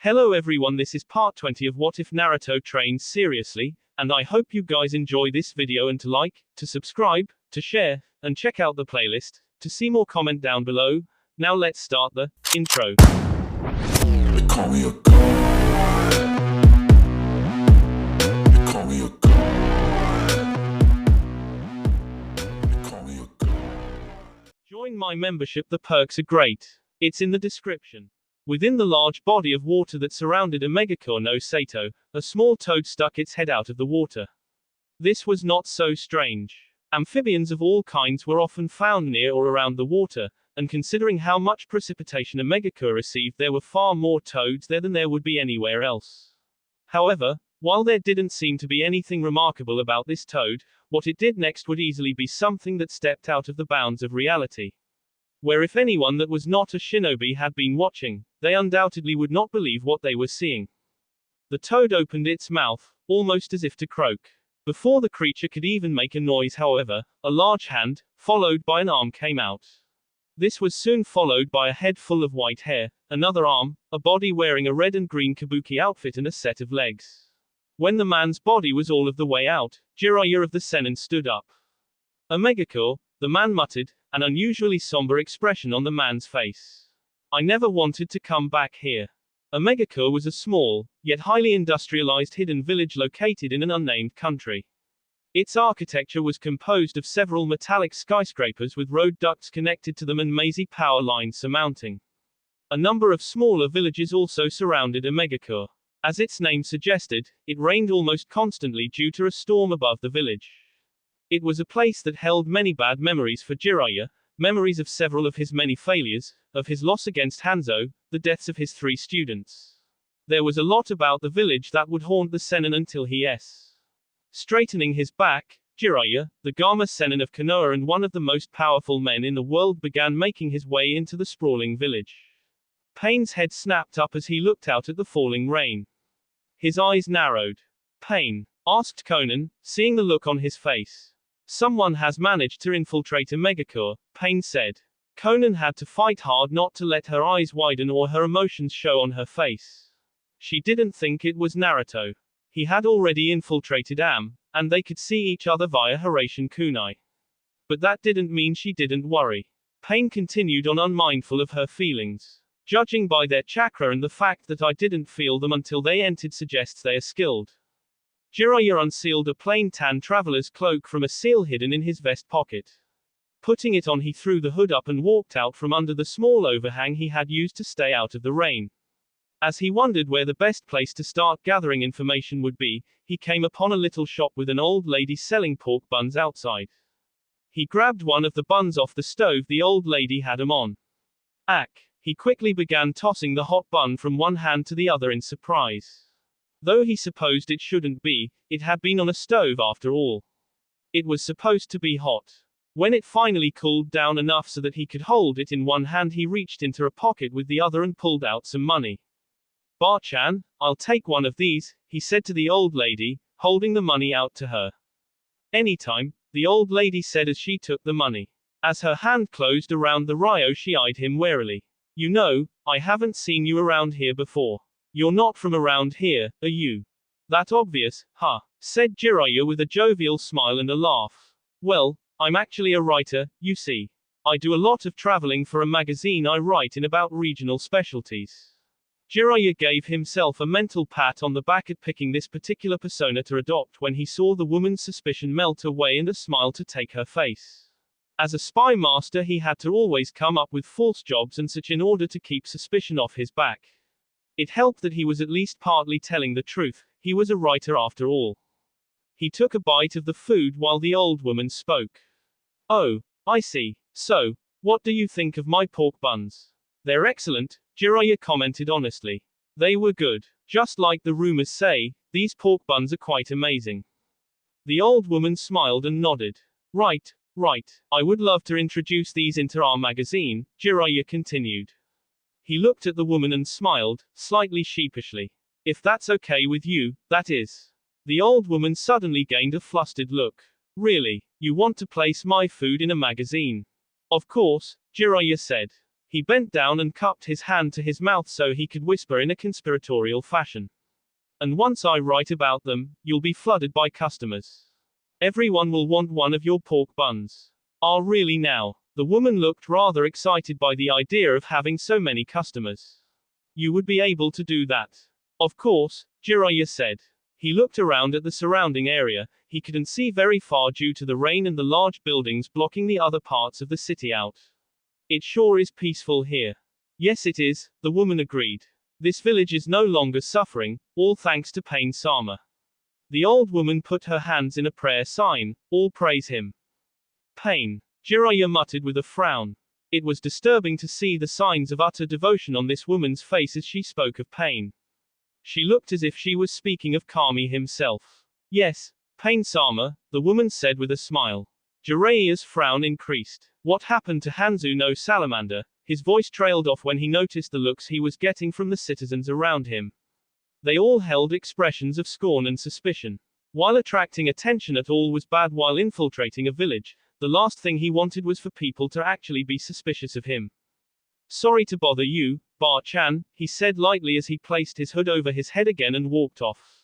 Hello everyone, this is part 20 of What If Naruto Trains Seriously, and I hope you guys enjoy this video and to like, to subscribe, to share, and check out the playlist, to see more comment down below. Now let's start the intro. They call me a god. They call me a god. They call me a god. Join my membership, the perks are great. It's in the description. Within the large body of water that surrounded Omegakure no Sato, a small toad stuck its head out of the water. This was not so strange. Amphibians of all kinds were often found near or around the water, and considering how much precipitation Omegakure received, there were far more toads there than there would be anywhere else. However, while there didn't seem to be anything remarkable about this toad, what it did next would easily be something that stepped out of the bounds of reality. Where if anyone that was not a shinobi had been watching, they undoubtedly would not believe what they were seeing. The toad opened its mouth, almost as if to croak. Before the creature could even make a noise, however, a large hand, followed by an arm, came out. This was soon followed by a head full of white hair, another arm, a body wearing a red and green kabuki outfit, and a set of legs. When the man's body was all of the way out, Jiraiya of the Sennin stood up. Omegakure, the man muttered, an unusually somber expression on the man's face. I never wanted to come back here. Omegakure was a small, yet highly industrialized hidden village located in an unnamed country. Its architecture was composed of several metallic skyscrapers with road ducts connected to them and mazy power lines surmounting. A number of smaller villages also surrounded Omegakure. As its name suggested, it rained almost constantly due to a storm above the village. It was a place that held many bad memories for Jiraiya, memories of several of his many failures, of his loss against Hanzo, the deaths of his 3 students. There was a lot about the village that would haunt the Sennin until he's. Straightening his back, Jiraiya, the Gama Sennin of Konoha and one of the most powerful men in the world, began making his way into the sprawling village. Pain's head snapped up as he looked out at the falling rain. His eyes narrowed. Pain? Asked Conan, seeing the look on his face. Someone has managed to infiltrate Omegakure, Pain said. Conan had to fight hard not to let her eyes widen or her emotions show on her face. She didn't think it was Naruto. He had already infiltrated Am, and they could see each other via Hiraishin kunai. But that didn't mean she didn't worry. Pain continued on, unmindful of her feelings. Judging by their chakra and the fact that I didn't feel them until they entered suggests they are skilled. Jiraiya unsealed a plain tan traveler's cloak from a seal hidden in his vest pocket. Putting it on, he threw the hood up and walked out from under the small overhang he had used to stay out of the rain. As he wondered where the best place to start gathering information would be, he came upon a little shop with an old lady selling pork buns outside. He grabbed one of the buns off the stove the old lady had him on. Ack! He quickly began tossing the hot bun from one hand to the other in surprise. Though he supposed it shouldn't be, it had been on a stove after all. It was supposed to be hot. When it finally cooled down enough so that he could hold it in one hand, he reached into a pocket with the other and pulled out some money. Bar-chan, I'll take one of these, he said to the old lady, holding the money out to her. Anytime, the old lady said as she took the money. As her hand closed around the ryo, she eyed him warily. You know, I haven't seen you around here before. You're not from around here, are you? That obvious, huh? Said Jiraiya with a jovial smile and a laugh. Well, I'm actually a writer, you see. I do a lot of traveling for a magazine I write in about regional specialties. Jiraiya gave himself a mental pat on the back at picking this particular persona to adopt when he saw the woman's suspicion melt away and a smile to take her face. As a spy master, he had to always come up with false jobs and such in order to keep suspicion off his back. It helped that he was at least partly telling the truth. He was a writer after all. He took a bite of the food while the old woman spoke. Oh, I see. So, what do you think of my pork buns? They're excellent, Jiraiya commented honestly. They were good. Just like the rumors say, these pork buns are quite amazing. The old woman smiled and nodded. Right. I would love to introduce these into our magazine, Jiraiya continued. He looked at the woman and smiled, slightly sheepishly. If that's okay with you, that is. The old woman suddenly gained a flustered look. Really? You want to place my food in a magazine? Of course, Jiraiya said. He bent down and cupped his hand to his mouth so he could whisper in a conspiratorial fashion. And once I write about them, you'll be flooded by customers. Everyone will want one of your pork buns. Ah, really now? The woman looked rather excited by the idea of having so many customers. You would be able to do that. Of course, Jiraiya said. He looked around at the surrounding area. He couldn't see very far due to the rain and the large buildings blocking the other parts of the city out. It sure is peaceful here. Yes, it is, the woman agreed. This village is no longer suffering, all thanks to Pain-sama. The old woman put her hands in a prayer sign, all praise him. Pain. Jiraiya muttered with a frown. It was disturbing to see the signs of utter devotion on this woman's face as she spoke of Pain. She looked as if she was speaking of Kami himself. Yes, Pain-sama, the woman said with a smile. Jiraiya's frown increased. What happened to Hanzo no Salamander? His voice trailed off when he noticed the looks he was getting from the citizens around him. They all held expressions of scorn and suspicion. While attracting attention at all was bad while infiltrating a village, the last thing he wanted was for people to actually be suspicious of him. Sorry to bother you, Bar-chan, he said lightly as he placed his hood over his head again and walked off.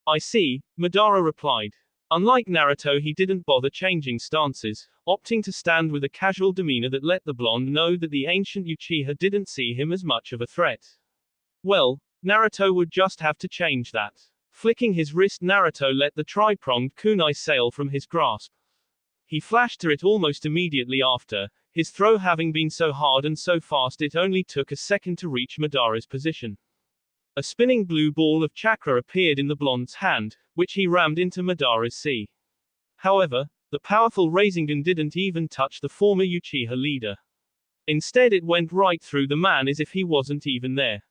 I see, Madara replied. Unlike Naruto, he didn't bother changing stances, opting to stand with a casual demeanor that let the blonde know that the ancient Uchiha didn't see him as much of a threat. Well, Naruto would just have to change that. Flicking his wrist, Naruto let the tri-pronged kunai sail from his grasp. He flashed to it almost immediately after, his throw having been so hard and so fast it only took a second to reach Madara's position. A spinning blue ball of chakra appeared in the blonde's hand, which he rammed into Madara's sea. However, the powerful Rasengan didn't even touch the former Uchiha leader. Instead it went right through the man as if he wasn't even there.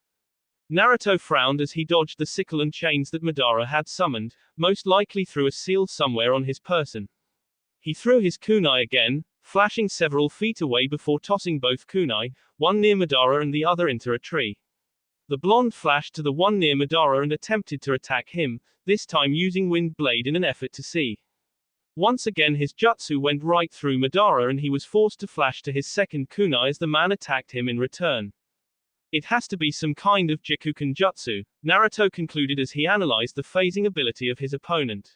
Naruto frowned as he dodged the sickle and chains that Madara had summoned, most likely through a seal somewhere on his person. He threw his kunai again, flashing several feet away before tossing both kunai, one near Madara and the other into a tree. The blonde flashed to the one near Madara and attempted to attack him, this time using Wind Blade in an effort to see. Once again his jutsu went right through Madara and he was forced to flash to his second kunai as the man attacked him in return. It has to be some kind of Jikuken jutsu, Naruto concluded as he analyzed the phasing ability of his opponent.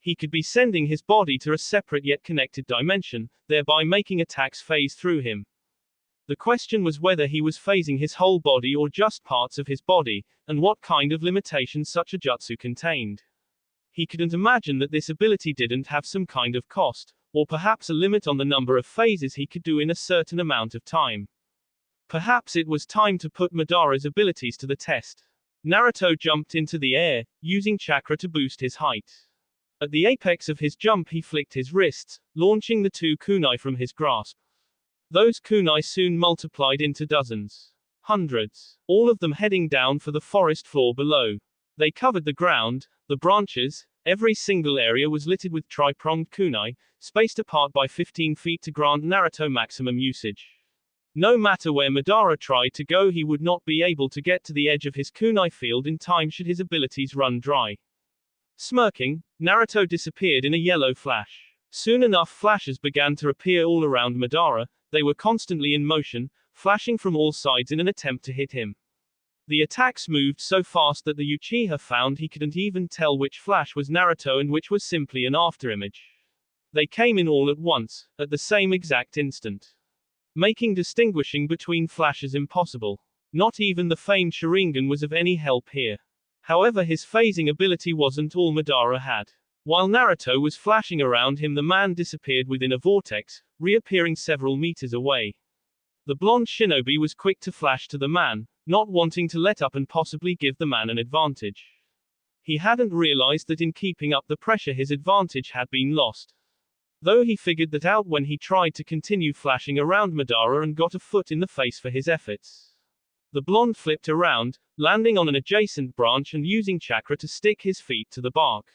He could be sending his body to a separate yet connected dimension, thereby making attacks phase through him. The question was whether he was phasing his whole body or just parts of his body, and what kind of limitations such a jutsu contained. He couldn't imagine that this ability didn't have some kind of cost, or perhaps a limit on the number of phases he could do in a certain amount of time. Perhaps it was time to put Madara's abilities to the test. Naruto jumped into the air, using chakra to boost his height. At the apex of his jump he flicked his wrists, launching the two kunai from his grasp. Those kunai soon multiplied into dozens. Hundreds. All of them heading down for the forest floor below. They covered the ground, the branches, every single area was littered with tri-pronged kunai, spaced apart by 15 feet to grant Naruto maximum usage. No matter where Madara tried to go he would not be able to get to the edge of his kunai field in time should his abilities run dry. Smirking, Naruto disappeared in a yellow flash. Soon enough flashes began to appear all around Madara, they were constantly in motion, flashing from all sides in an attempt to hit him. The attacks moved so fast that the Uchiha found he couldn't even tell which flash was Naruto and which was simply an afterimage. They came in all at once, at the same exact instant, making distinguishing between flashes impossible. Not even the famed Sharingan was of any help here. However, his phasing ability wasn't all Madara had. While Naruto was flashing around him, the man disappeared within a vortex, reappearing several meters away. The blonde shinobi was quick to flash to the man, not wanting to let up and possibly give the man an advantage. He hadn't realized that in keeping up the pressure his advantage had been lost. Though he figured that out when he tried to continue flashing around Madara and got a foot in the face for his efforts. The blonde flipped around, landing on an adjacent branch and using chakra to stick his feet to the bark.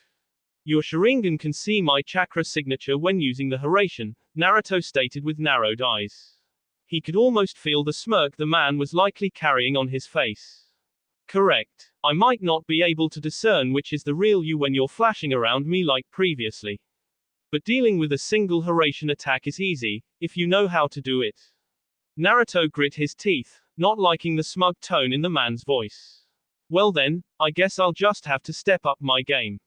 Your Sharingan can see my chakra signature when using the Hiraishin, Naruto stated with narrowed eyes. He could almost feel the smirk the man was likely carrying on his face. Correct. I might not be able to discern which is the real you when you're flashing around me like previously. But dealing with a single Hiraishin attack is easy, if you know how to do it. Naruto grit his teeth, not liking the smug tone in the man's voice. Well then, I guess I'll just have to step up my game.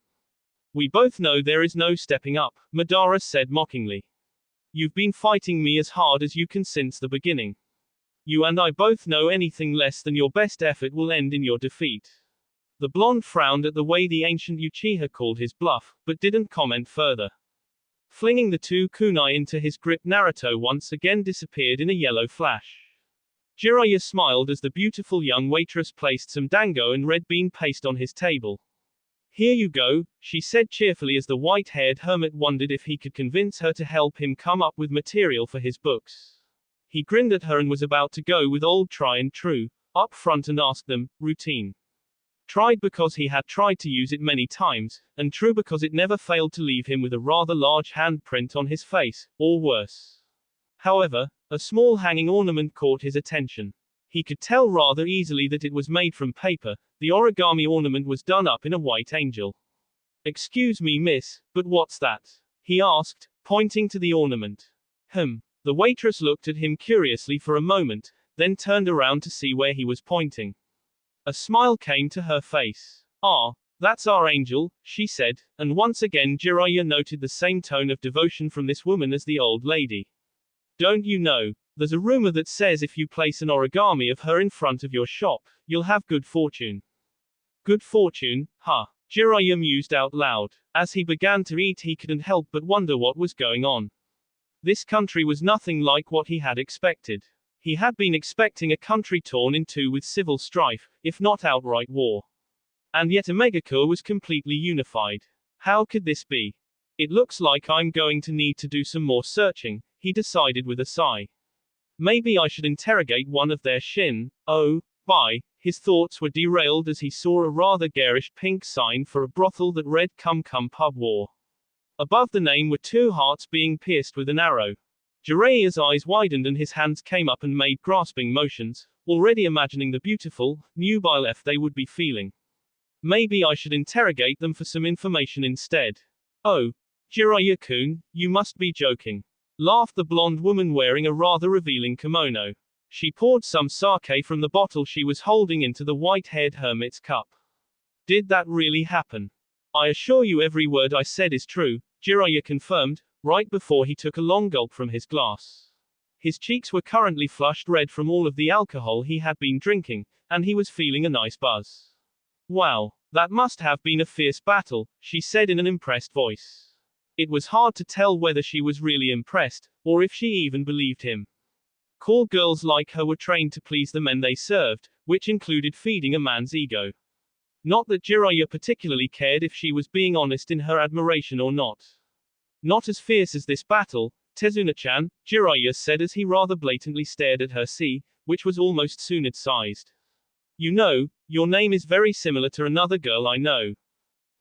We both know there is no stepping up, Madara said mockingly. You've been fighting me as hard as you can since the beginning. You and I both know anything less than your best effort will end in your defeat. The blonde frowned at the way the ancient Uchiha called his bluff, but didn't comment further. Flinging the two kunai into his grip, Naruto once again disappeared in a yellow flash. Jiraiya smiled as the beautiful young waitress placed some dango and red bean paste on his table. Here you go, she said cheerfully as the white-haired hermit wondered if he could convince her to help him come up with material for his books. He grinned at her and was about to go with old try and true, up front and ask them, routine. Tried because he had tried to use it many times, and true because it never failed to leave him with a rather large handprint on his face, or worse. However, a small hanging ornament caught his attention. He could tell rather easily that it was made from paper. The origami ornament was done up in a white angel. Excuse me, miss, but what's that? He asked, pointing to the ornament. The waitress looked at him curiously for a moment, then turned around to see where he was pointing. A smile came to her face. Ah, that's our angel, she said, and once again Jiraiya noted the same tone of devotion from this woman as the old lady. Don't you know, there's a rumor that says if you place an origami of her in front of your shop, you'll have good fortune. Good fortune, huh? Jiraiya mused out loud. As he began to eat he couldn't help but wonder what was going on. This country was nothing like what he had expected. He had been expecting a country torn in two with civil strife, if not outright war. And yet Omegakure was completely unified. How could this be? It looks like I'm going to need to do some more searching, he decided with a sigh. Maybe I should interrogate one of their shin. Oh, bye. His thoughts were derailed as he saw a rather garish pink sign for a brothel that read Come Come Pub War. Above the name were two hearts being pierced with an arrow. Jiraiya's eyes widened and his hands came up and made grasping motions, already imagining the beautiful, nubile F they would be feeling. Maybe I should interrogate them for some information instead. Oh, Jiraiya-kun, you must be joking. Laughed the blonde woman wearing a rather revealing kimono. She poured some sake from the bottle she was holding into the white-haired hermit's cup. Did that really happen? I assure you every word I said is true, Jiraiya confirmed, right before he took a long gulp from his glass. His cheeks were currently flushed red from all of the alcohol he had been drinking, and he was feeling a nice buzz. Wow, that must have been a fierce battle, she said in an impressed voice. It was hard to tell whether she was really impressed, or if she even believed him. Call girls like her were trained to please the men they served, which included feeding a man's ego. Not that Jiraiya particularly cared if she was being honest in her admiration or not. Not as fierce as this battle, Tezuna-chan, Jiraiya said as he rather blatantly stared at her which was almost Tsunade-sized. You know, your name is very similar to another girl I know.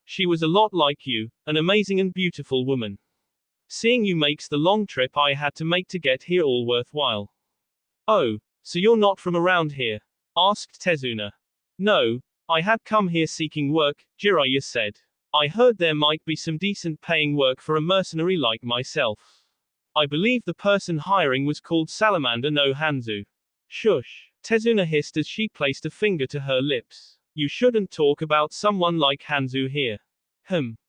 She was a lot like you, an amazing and beautiful woman. Seeing you makes the long trip I had to make to get here all worthwhile. Oh, so you're not from around here? Asked Tezuna. No, I had come here seeking work, Jiraiya said. I heard there might be some decent paying work for a mercenary like myself. I believe the person hiring was called Salamander no Hanzu. Shush, Tezuna hissed as she placed a finger to her lips. You shouldn't talk about someone like Hanzu here.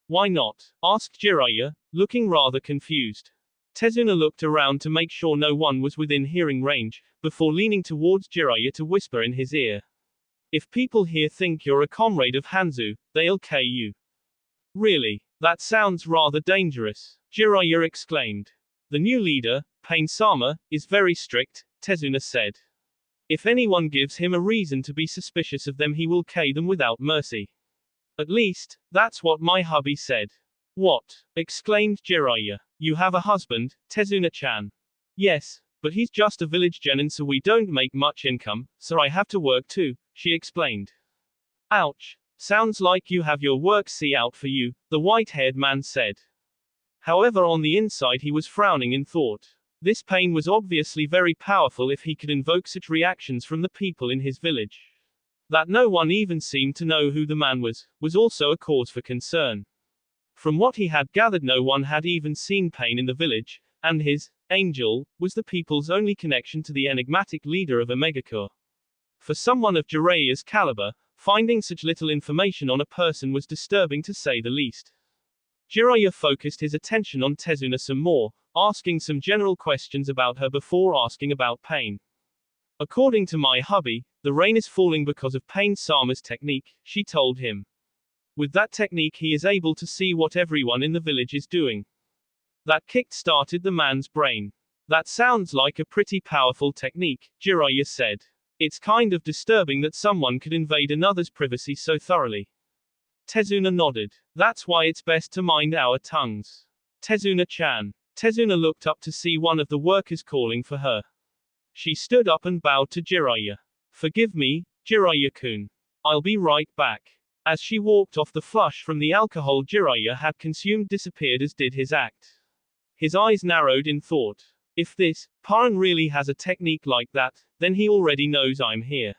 Why not? Asked Jiraiya, looking rather confused. Tezuna looked around to make sure no one was within hearing range, before leaning towards Jiraiya to whisper in his ear. If people here think you're a comrade of Hanzu, they'll kill you. Really? That sounds rather dangerous, Jiraiya exclaimed. The new leader, Pain-sama, is very strict, Tezuna said. If anyone gives him a reason to be suspicious of them he will kill them without mercy. At least, that's what my hubby said. What? Exclaimed Jiraiya. You have a husband, Tezuna-chan. Yes, but he's just a village genin so we don't make much income, so I have to work too, she explained. Ouch. Sounds like you have your work see out for you, the white-haired man said. However, on the inside he was frowning in thought. This pain was obviously very powerful if he could invoke such reactions from the people in his village. That no one even seemed to know who the man was also a cause for concern. From what he had gathered no one had even seen Pain in the village, and his Angel, was the people's only connection to the enigmatic leader of Omegacore. For someone of Jiraiya's caliber, finding such little information on a person was disturbing to say the least. Jiraiya focused his attention on Tezuna some more, asking some general questions about her before asking about Pain. According to my hubby, the rain is falling because of Pain-sama's technique, she told him. With that technique he is able to see what everyone in the village is doing. That kick-started the man's brain. That sounds like a pretty powerful technique, Jiraiya said. It's kind of disturbing that someone could invade another's privacy so thoroughly. Tezuna nodded. That's why it's best to mind our tongues. Tezuna-chan. Tezuna looked up to see one of the workers calling for her. She stood up and bowed to Jiraiya. Forgive me, Jiraiya-kun. I'll be right back. As she walked off, the flush from the alcohol Jiraiya had consumed disappeared, as did his act. His eyes narrowed in thought. If this Paran really has a technique like that, then he already knows I'm here.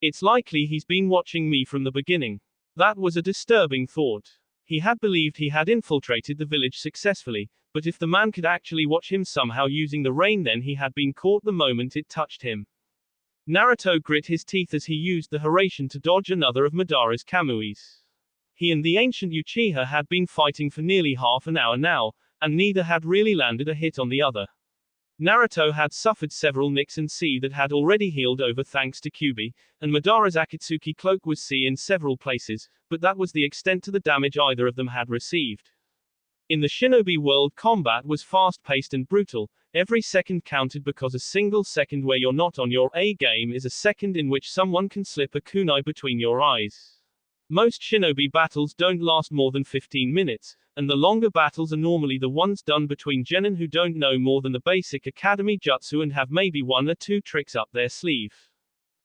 It's likely he's been watching me from the beginning. That was a disturbing thought. He had believed he had infiltrated the village successfully, but if the man could actually watch him somehow using the rain, then he had been caught the moment it touched him. Naruto grit his teeth as he used the Hiraishin to dodge another of Madara's Kamuis. He and the ancient Uchiha had been fighting for nearly half an hour now, and neither had really landed a hit on the other. Naruto had suffered several nicks and C that had already healed over thanks to Kyuubi, and Madara's Akatsuki cloak was C in several places, but that was the extent to the damage either of them had received. In the shinobi world, combat was fast-paced and brutal. Every second counted because a single second where you're not on your A game is a second in which someone can slip a kunai between your eyes. Most shinobi battles don't last more than 15 minutes, and the longer battles are normally the ones done between genin who don't know more than the basic academy jutsu and have maybe one or two tricks up their sleeve.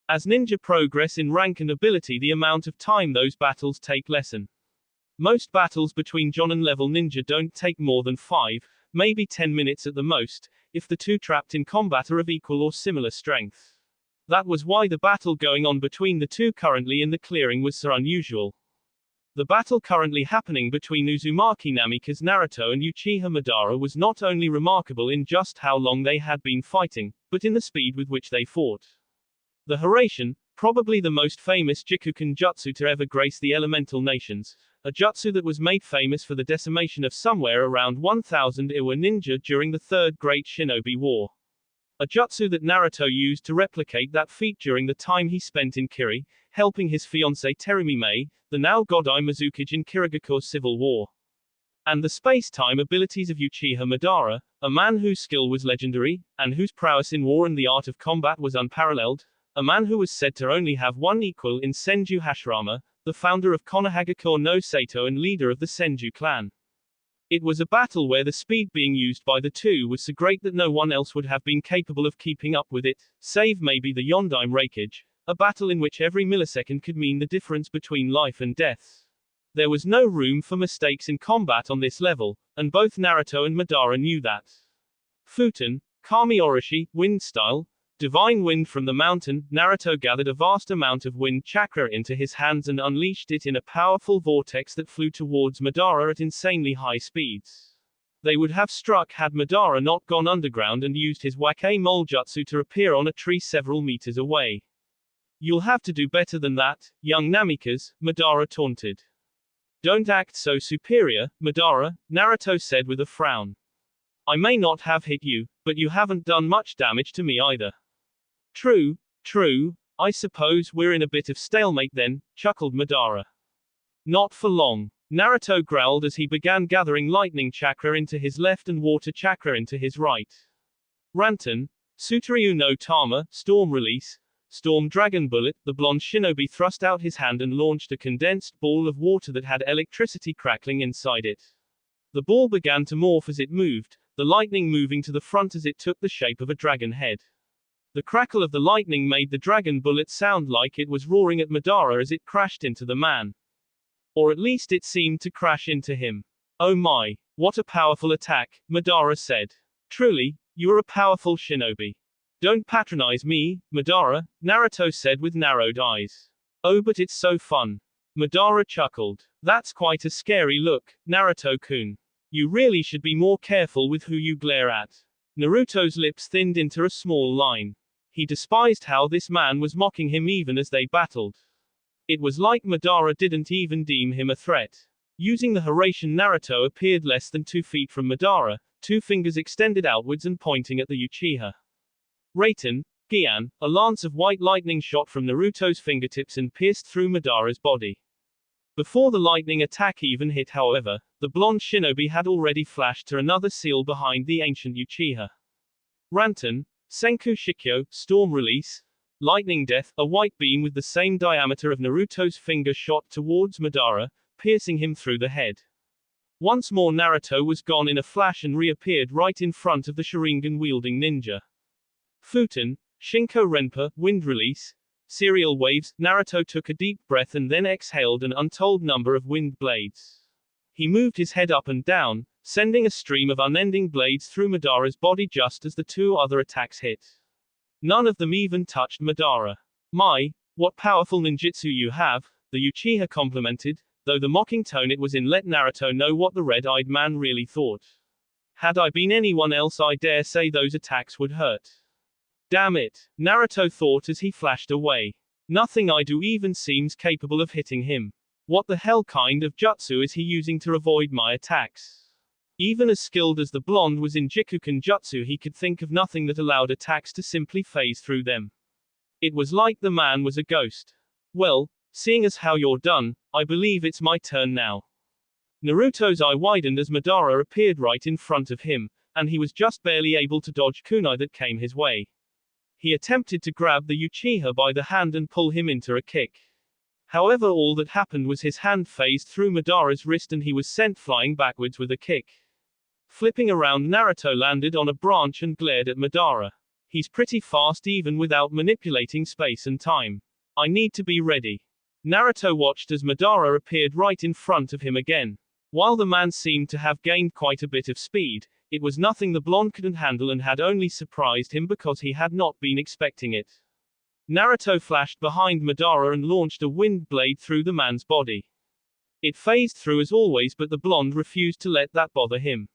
As ninja progress in rank and ability, the amount of time those battles take lessen. Most battles between jonin level ninja don't take more than 5, maybe 10 minutes at the most, if the two trapped in combat are of equal or similar strength. That was why the battle going on between the two currently in the clearing was so unusual. The battle currently happening between Uzumaki Namikaze Naruto and Uchiha Madara was not only remarkable in just how long they had been fighting, but in the speed with which they fought. The Hiraishin, probably the most famous Jikuken jutsu to ever grace the elemental nations, a jutsu that was made famous for the decimation of somewhere around 1,000 Iwa ninja during the Third Great Shinobi War. A jutsu that Naruto used to replicate that feat during the time he spent in Kiri, helping his fiancée Terumi Mei, the now Godai Mizukage in Kirigakure's civil war. And the space-time abilities of Uchiha Madara, a man whose skill was legendary, and whose prowess in war and the art of combat was unparalleled, a man who was said to only have one equal in Senju Hashirama, the founder of Konohagakure no Sato and leader of the Senju clan. It was a battle where the speed being used by the two was so great that no one else would have been capable of keeping up with it, save maybe the Yondaime Reikage, a battle in which every millisecond could mean the difference between life and death. There was no room for mistakes in combat on this level, and both Naruto and Madara knew that. Futen, Kami Oroshi, wind style, divine wind from the mountain, Naruto gathered a vast amount of wind chakra into his hands and unleashed it in a powerful vortex that flew towards Madara at insanely high speeds. They would have struck had Madara not gone underground and used his Wake Mole jutsu to appear on a tree several meters away. You'll have to do better than that, young Namikaze, Madara taunted. Don't act so superior, Madara, Naruto said with a frown. I may not have hit you, but you haven't done much damage to me either. True, I suppose we're in a bit of stalemate then, chuckled Madara. Not for long. Naruto growled as he began gathering lightning chakra into his left and water chakra into his right. Rantan, Sutoryu no Tama, Storm Release, Storm Dragon Bullet, the blonde shinobi thrust out his hand and launched a condensed ball of water that had electricity crackling inside it. The ball began to morph as it moved, the lightning moving to the front as it took the shape of a dragon head. The crackle of the lightning made the dragon bullet sound like it was roaring at Madara as it crashed into the man. Or at least it seemed to crash into him. Oh my, what a powerful attack, Madara said. Truly, you're a powerful shinobi. Don't patronize me, Madara, Naruto said with narrowed eyes. Oh, but it's so fun. Madara chuckled. That's quite a scary look, Naruto-kun. You really should be more careful with who you glare at. Naruto's lips thinned into a small line. He despised how this man was mocking him even as they battled. It was like Madara didn't even deem him a threat. Using the Hiraishin, Naruto appeared less than 2 feet from Madara, 2 fingers extended outwards and pointing at the Uchiha. Raiten, Gian, a lance of white lightning shot from Naruto's fingertips and pierced through Madara's body. Before the lightning attack even hit, however, the blonde shinobi had already flashed to another seal behind the ancient Uchiha. Ranten, Senku Shikyo, Storm Release, Lightning Death, a white beam with the same diameter of Naruto's finger shot towards Madara, piercing him through the head. Once more Naruto was gone in a flash and reappeared right in front of the Sharingan-wielding ninja. Futen, Shinko Renpa, Wind Release, Serial Waves, Naruto took a deep breath and then exhaled an untold number of wind blades. He moved his head up and down, sending a stream of unending blades through Madara's body just as the 2 other attacks hit. None of them even touched Madara. "My, what powerful ninjutsu you have," the Uchiha complimented, though the mocking tone it was in let Naruto know what the red-eyed man really thought. "Had I been anyone else, I dare say those attacks would hurt. Damn it," Naruto thought as he flashed away. "Nothing I do even seems capable of hitting him. What the hell kind of jutsu is he using to avoid my attacks?" Even as skilled as the blonde was in Jikuken jutsu, he could think of nothing that allowed attacks to simply phase through them. It was like the man was a ghost. "Well, seeing as how you're done, I believe it's my turn now." Naruto's eye widened as Madara appeared right in front of him, and he was just barely able to dodge kunai that came his way. He attempted to grab the Uchiha by the hand and pull him into a kick. However, all that happened was his hand phased through Madara's wrist and he was sent flying backwards with a kick. Flipping around, Naruto landed on a branch and glared at Madara. He's pretty fast even without manipulating space and time. I need to be ready. Naruto watched as Madara appeared right in front of him again. While the man seemed to have gained quite a bit of speed, it was nothing the blonde couldn't handle and had only surprised him because he had not been expecting it. Naruto flashed behind Madara and launched a wind blade through the man's body. It phased through as always, but the blonde refused to let that bother him.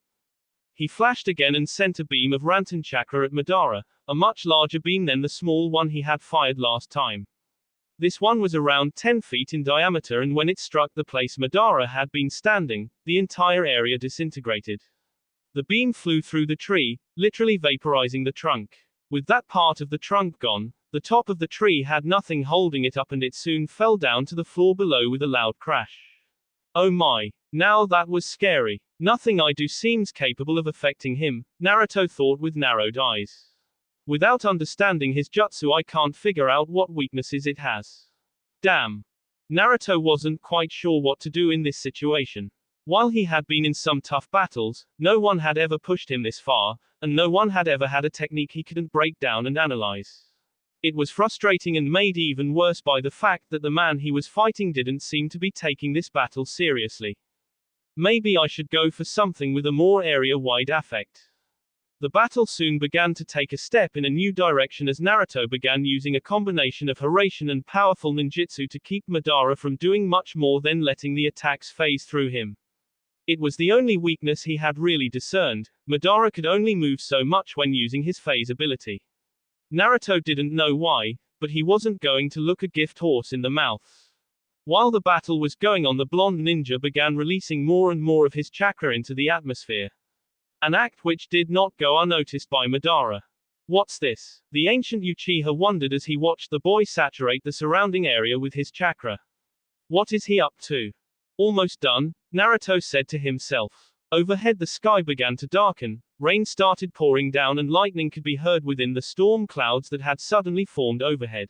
He flashed again and sent a beam of Ranten chakra at Madara, a much larger beam than the small one he had fired last time. This one was around 10 feet in diameter, and when it struck the place Madara had been standing, the entire area disintegrated. The beam flew through the tree, literally vaporizing the trunk. With that part of the trunk gone, the top of the tree had nothing holding it up and it soon fell down to the floor below with a loud crash. Oh my. Now that was scary. Nothing I do seems capable of affecting him, Naruto thought with narrowed eyes. Without understanding his jutsu, I can't figure out what weaknesses it has. Damn. Naruto wasn't quite sure what to do in this situation. While he had been in some tough battles, no one had ever pushed him this far, and no one had ever had a technique he couldn't break down and analyze. It was frustrating and made even worse by the fact that the man he was fighting didn't seem to be taking this battle seriously. Maybe I should go for something with a more area-wide effect. The battle soon began to take a step in a new direction as Naruto began using a combination of Hiraishin and powerful ninjutsu to keep Madara from doing much more than letting the attacks phase through him. It was the only weakness he had really discerned. Madara could only move so much when using his phase ability. Naruto didn't know why, but he wasn't going to look a gift horse in the mouth. While the battle was going on, the blonde ninja began releasing more and more of his chakra into the atmosphere. An act which did not go unnoticed by Madara. What's this? The ancient Uchiha wondered as he watched the boy saturate the surrounding area with his chakra. What is he up to? Almost done, Naruto said to himself. Overhead the sky began to darken, rain started pouring down and lightning could be heard within the storm clouds that had suddenly formed overhead.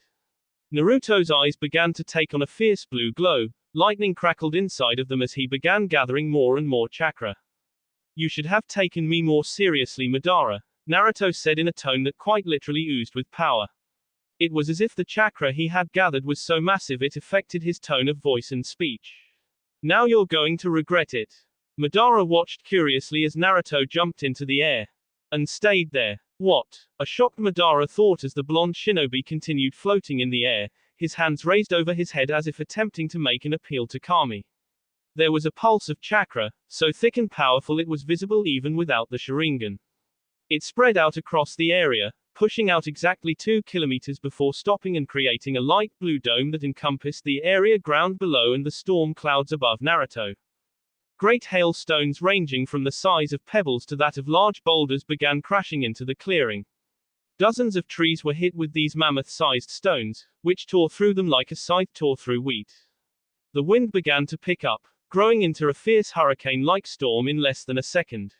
Naruto's eyes began to take on a fierce blue glow, lightning crackled inside of them as he began gathering more and more chakra. You should have taken me more seriously, Madara, Naruto said in a tone that quite literally oozed with power. It was as if the chakra he had gathered was so massive it affected his tone of voice and speech. Now you're going to regret it. Madara watched curiously as Naruto jumped into the air. And stayed there. What? A shocked Madara thought as the blonde shinobi continued floating in the air, his hands raised over his head as if attempting to make an appeal to Kami. There was a pulse of chakra, so thick and powerful it was visible even without the Sharingan. It spread out across the area, pushing out exactly 2 kilometers before stopping and creating a light blue dome that encompassed the area ground below and the storm clouds above Naruto. Great hailstones ranging from the size of pebbles to that of large boulders began crashing into the clearing. Dozens of trees were hit with these mammoth-sized stones, which tore through them like a scythe tore through wheat. The wind began to pick up, growing into a fierce hurricane-like storm in less than a second.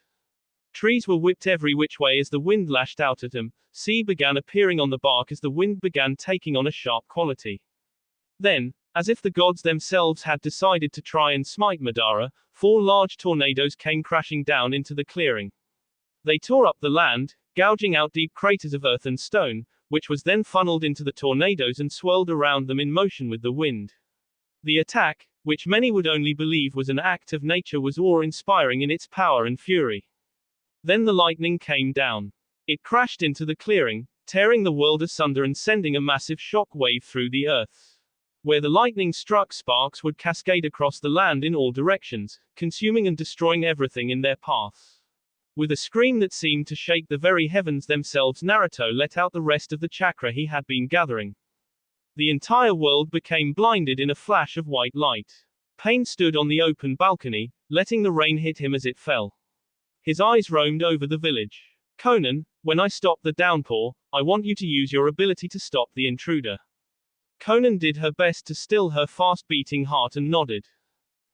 Trees were whipped every which way as the wind lashed out at them, sea began appearing on the bark as the wind began taking on a sharp quality. Then, as if the gods themselves had decided to try and smite Madara, 4 large tornadoes came crashing down into the clearing. They tore up the land, gouging out deep craters of earth and stone, which was then funneled into the tornadoes and swirled around them in motion with the wind. The attack, which many would only believe was an act of nature, was awe-inspiring in its power and fury. Then the lightning came down. It crashed into the clearing, tearing the world asunder and sending a massive shock wave through the earth. Where the lightning struck, sparks would cascade across the land in all directions, consuming and destroying everything in their path. With a scream that seemed to shake the very heavens themselves, Naruto let out the rest of the chakra he had been gathering. The entire world became blinded in a flash of white light. Pain stood on the open balcony, letting the rain hit him as it fell. His eyes roamed over the village. Conan, when I stop the downpour, I want you to use your ability to stop the intruder. Conan did her best to still her fast-beating heart and nodded.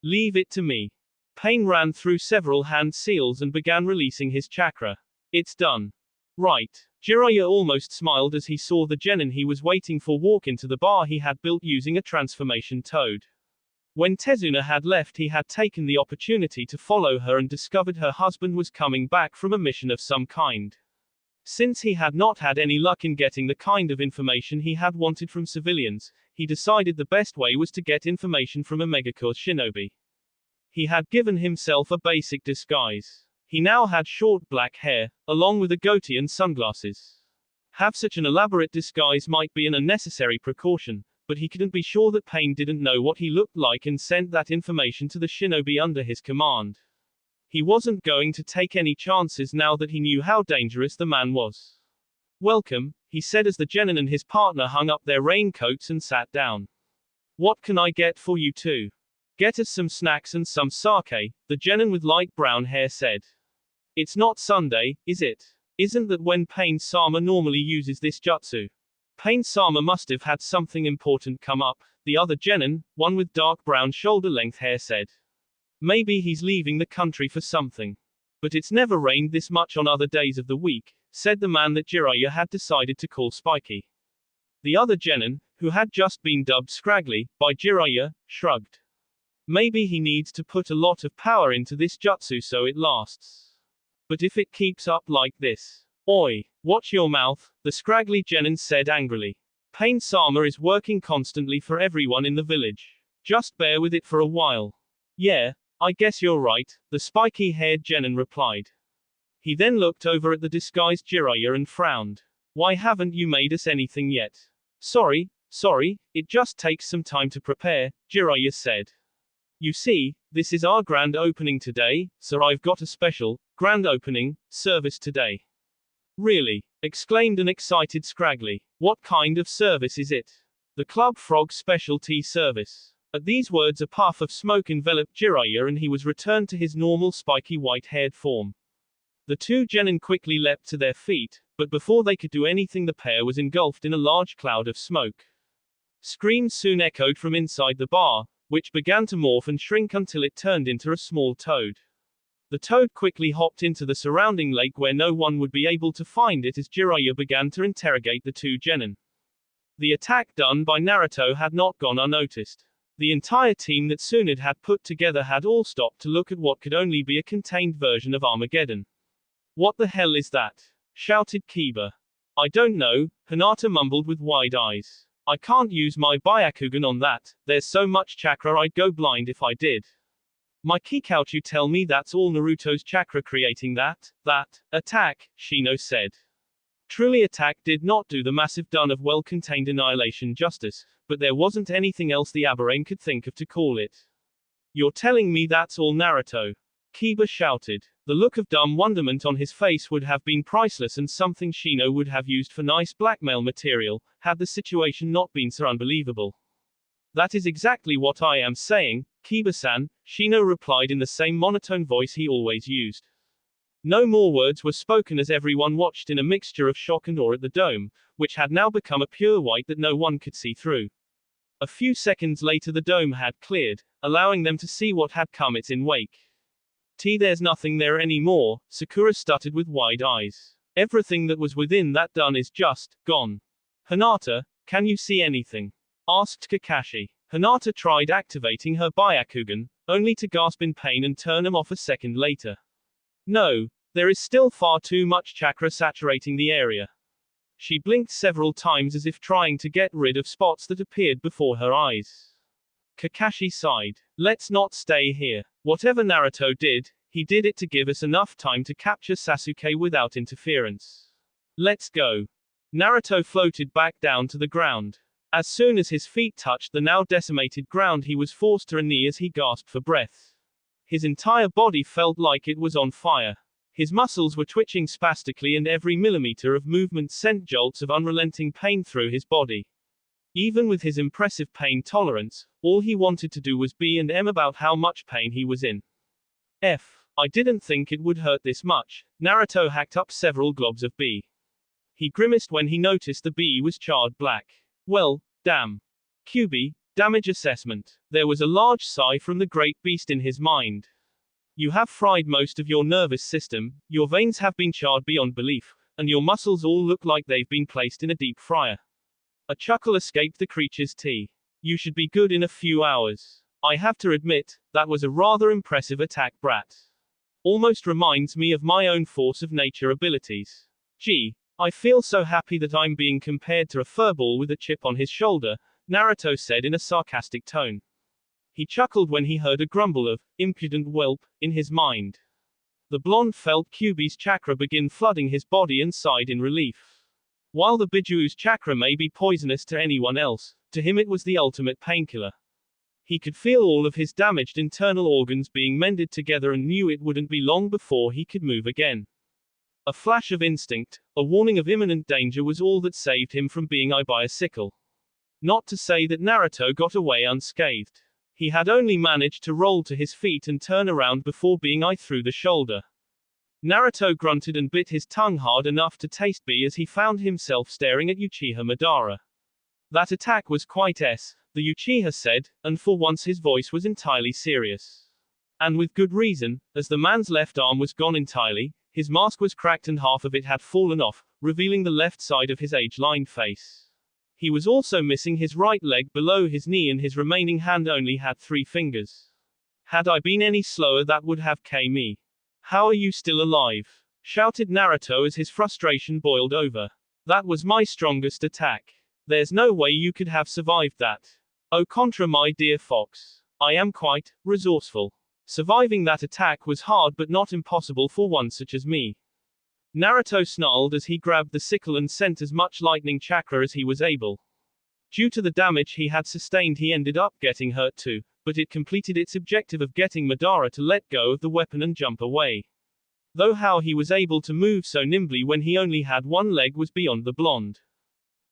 Leave it to me. Pain ran through several hand seals and began releasing his chakra. It's done. Right. Jiraiya almost smiled as he saw the genin he was waiting for walk into the bar he had built using a transformation toad. When Tezuna had left, he had taken the opportunity to follow her and discovered her husband was coming back from a mission of some kind. Since he had not had any luck in getting the kind of information he had wanted from civilians, he decided the best way was to get information from a Megacore shinobi. He had given himself a basic disguise. He now had short black hair, along with a goatee and sunglasses. Have such an elaborate disguise might be an unnecessary precaution, but he couldn't be sure that Pain didn't know what he looked like and sent that information to the shinobi under his command. He wasn't going to take any chances now that he knew how dangerous the man was. Welcome, he said as the genin and his partner hung up their raincoats and sat down. What can I get for you two? Get us some snacks and some sake, the genin with light brown hair said. It's not Sunday, is it? Isn't that when Pain-sama normally uses this jutsu? Pain-sama must have had something important come up, the other genin, one with dark brown shoulder-length hair said. Maybe he's leaving the country for something. But it's never rained this much on other days of the week, said the man that Jiraiya had decided to call Spiky. The other genin, who had just been dubbed Scraggly by Jiraiya, shrugged. Maybe he needs to put a lot of power into this jutsu so it lasts. But if it keeps up like this. Oi, watch your mouth, the Scraggly genin said angrily. Pain-sama is working constantly for everyone in the village. Just bear with it for a while. Yeah, I guess you're right, the spiky-haired genin replied. He then looked over at the disguised Jiraiya and frowned. Why haven't you made us anything yet? Sorry, it just takes some time to prepare, Jiraiya said. You see, this is our grand opening today, so I've got a special, grand opening, service today. Really? Exclaimed an excited Scraggly. What kind of service is it? The Club Frog special tea service. At these words a puff of smoke enveloped Jiraiya and he was returned to his normal spiky white-haired form. The two genin quickly leapt to their feet, but before they could do anything the pair was engulfed in a large cloud of smoke. Screams soon echoed from inside the bar, which began to morph and shrink until it turned into a small toad. The toad quickly hopped into the surrounding lake where no one would be able to find it as Jiraiya began to interrogate the two genin. The attack done by Naruto had not gone unnoticed. The entire team that Tsunade had put together had all stopped to look at what could only be a contained version of Armageddon. What the hell is that? Shouted Kiba. I don't know, Hinata mumbled with wide eyes. I can't use my Byakugan on that, there's so much chakra I'd go blind if I did. My Kikouchu tell me that's all Naruto's chakra creating that attack, Shino said. Truly attack did not do the massive dun of well-contained annihilation justice, but there wasn't anything else the Aberrane could think of to call it. You're telling me that's all Naruto? Kiba shouted. The look of dumb wonderment on his face would have been priceless and something Shino would have used for nice blackmail material, had the situation not been so unbelievable. That is exactly what I am saying, Kiba-san, Shino replied in the same monotone voice he always used. No more words were spoken as everyone watched in a mixture of shock and awe at the dome, which had now become a pure white that no one could see through. A few seconds later the dome had cleared, allowing them to see what had come its in wake. There's nothing there anymore, Sakura stuttered with wide eyes. Everything that was within that dun is just gone. Hinata, can you see anything? Asked Kakashi. Hinata tried activating her Byakugan, only to gasp in pain and turn them off a second later. No, there is still far too much chakra saturating the area. She blinked several times as if trying to get rid of spots that appeared before her eyes. Kakashi sighed. Let's not stay here. Whatever Naruto did, he did it to give us enough time to capture Sasuke without interference. Let's go. Naruto floated back down to the ground. As soon as his feet touched the now decimated ground, he was forced to a knee as he gasped for breath. His entire body felt like it was on fire. His muscles were twitching spastically and every millimeter of movement sent jolts of unrelenting pain through his body. Even with his impressive pain tolerance, all he wanted to do was be and em about how much pain he was in. I didn't think it would hurt this much. Naruto hacked up several globs of bee. He grimaced when he noticed the bee was charred black. Well, damn. QB, damage assessment. There was a large sigh from the great beast in his mind. You have fried most of your nervous system, your veins have been charred beyond belief, and your muscles all look like they've been placed in a deep fryer. A chuckle escaped the creature's teeth. You should be good in a few hours. I have to admit, that was a rather impressive attack, brat. Almost reminds me of my own force of nature abilities. Gee, I feel so happy that I'm being compared to a furball with a chip on his shoulder, Naruto said in a sarcastic tone. He chuckled when he heard a grumble of, impudent whelp, in his mind. The blonde felt QB's chakra begin flooding his body and sighed in relief. While the Bijuu's chakra may be poisonous to anyone else, to him it was the ultimate painkiller. He could feel all of his damaged internal organs being mended together and knew it wouldn't be long before he could move again. A flash of instinct, a warning of imminent danger was all that saved him from being eyed by a sickle. Not to say that Naruto got away unscathed. He had only managed to roll to his feet and turn around before being eyed through the shoulder. Naruto grunted and bit his tongue hard enough to taste bee as he found himself staring at Uchiha Madara. That attack was quite the Uchiha said, and for once his voice was entirely serious. And with good reason, as the man's left arm was gone entirely, his mask was cracked and half of it had fallen off, revealing the left side of his age-lined face. He was also missing his right leg below his knee and his remaining hand only had 3 fingers. Had I been any slower that would have killed me. How are you still alive? Shouted Naruto as his frustration boiled over. That was my strongest attack. There's no way you could have survived that. Au contraire, my dear fox. I am quite resourceful. Surviving that attack was hard but not impossible for one such as me. Naruto snarled as he grabbed the sickle and sent as much lightning chakra as he was able. Due to the damage he had sustained, he ended up getting hurt too, but it completed its objective of getting Madara to let go of the weapon and jump away. Though how he was able to move so nimbly when he only had one leg was beyond the blonde.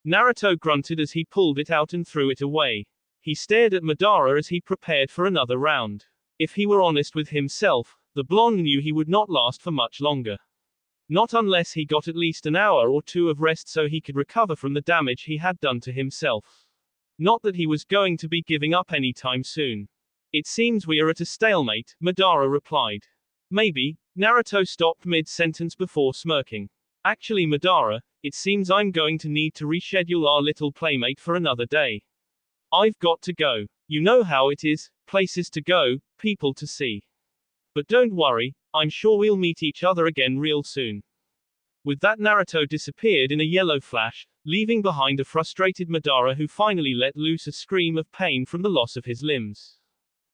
Naruto grunted as he pulled it out and threw it away. He stared at Madara as he prepared for another round. If he were honest with himself, the blonde knew he would not last for much longer. Not unless he got at least an hour or 2 of rest so he could recover from the damage he had done to himself. Not that he was going to be giving up anytime soon. It seems we are at a stalemate, Madara replied. Maybe. Naruto stopped mid-sentence before smirking. Actually, Madara, it seems I'm going to need to reschedule our little playmate for another day. I've got to go. You know how it is, places to go, people to see. But don't worry, I'm sure we'll meet each other again real soon. With that, Naruto disappeared in a yellow flash, leaving behind a frustrated Madara who finally let loose a scream of pain from the loss of his limbs.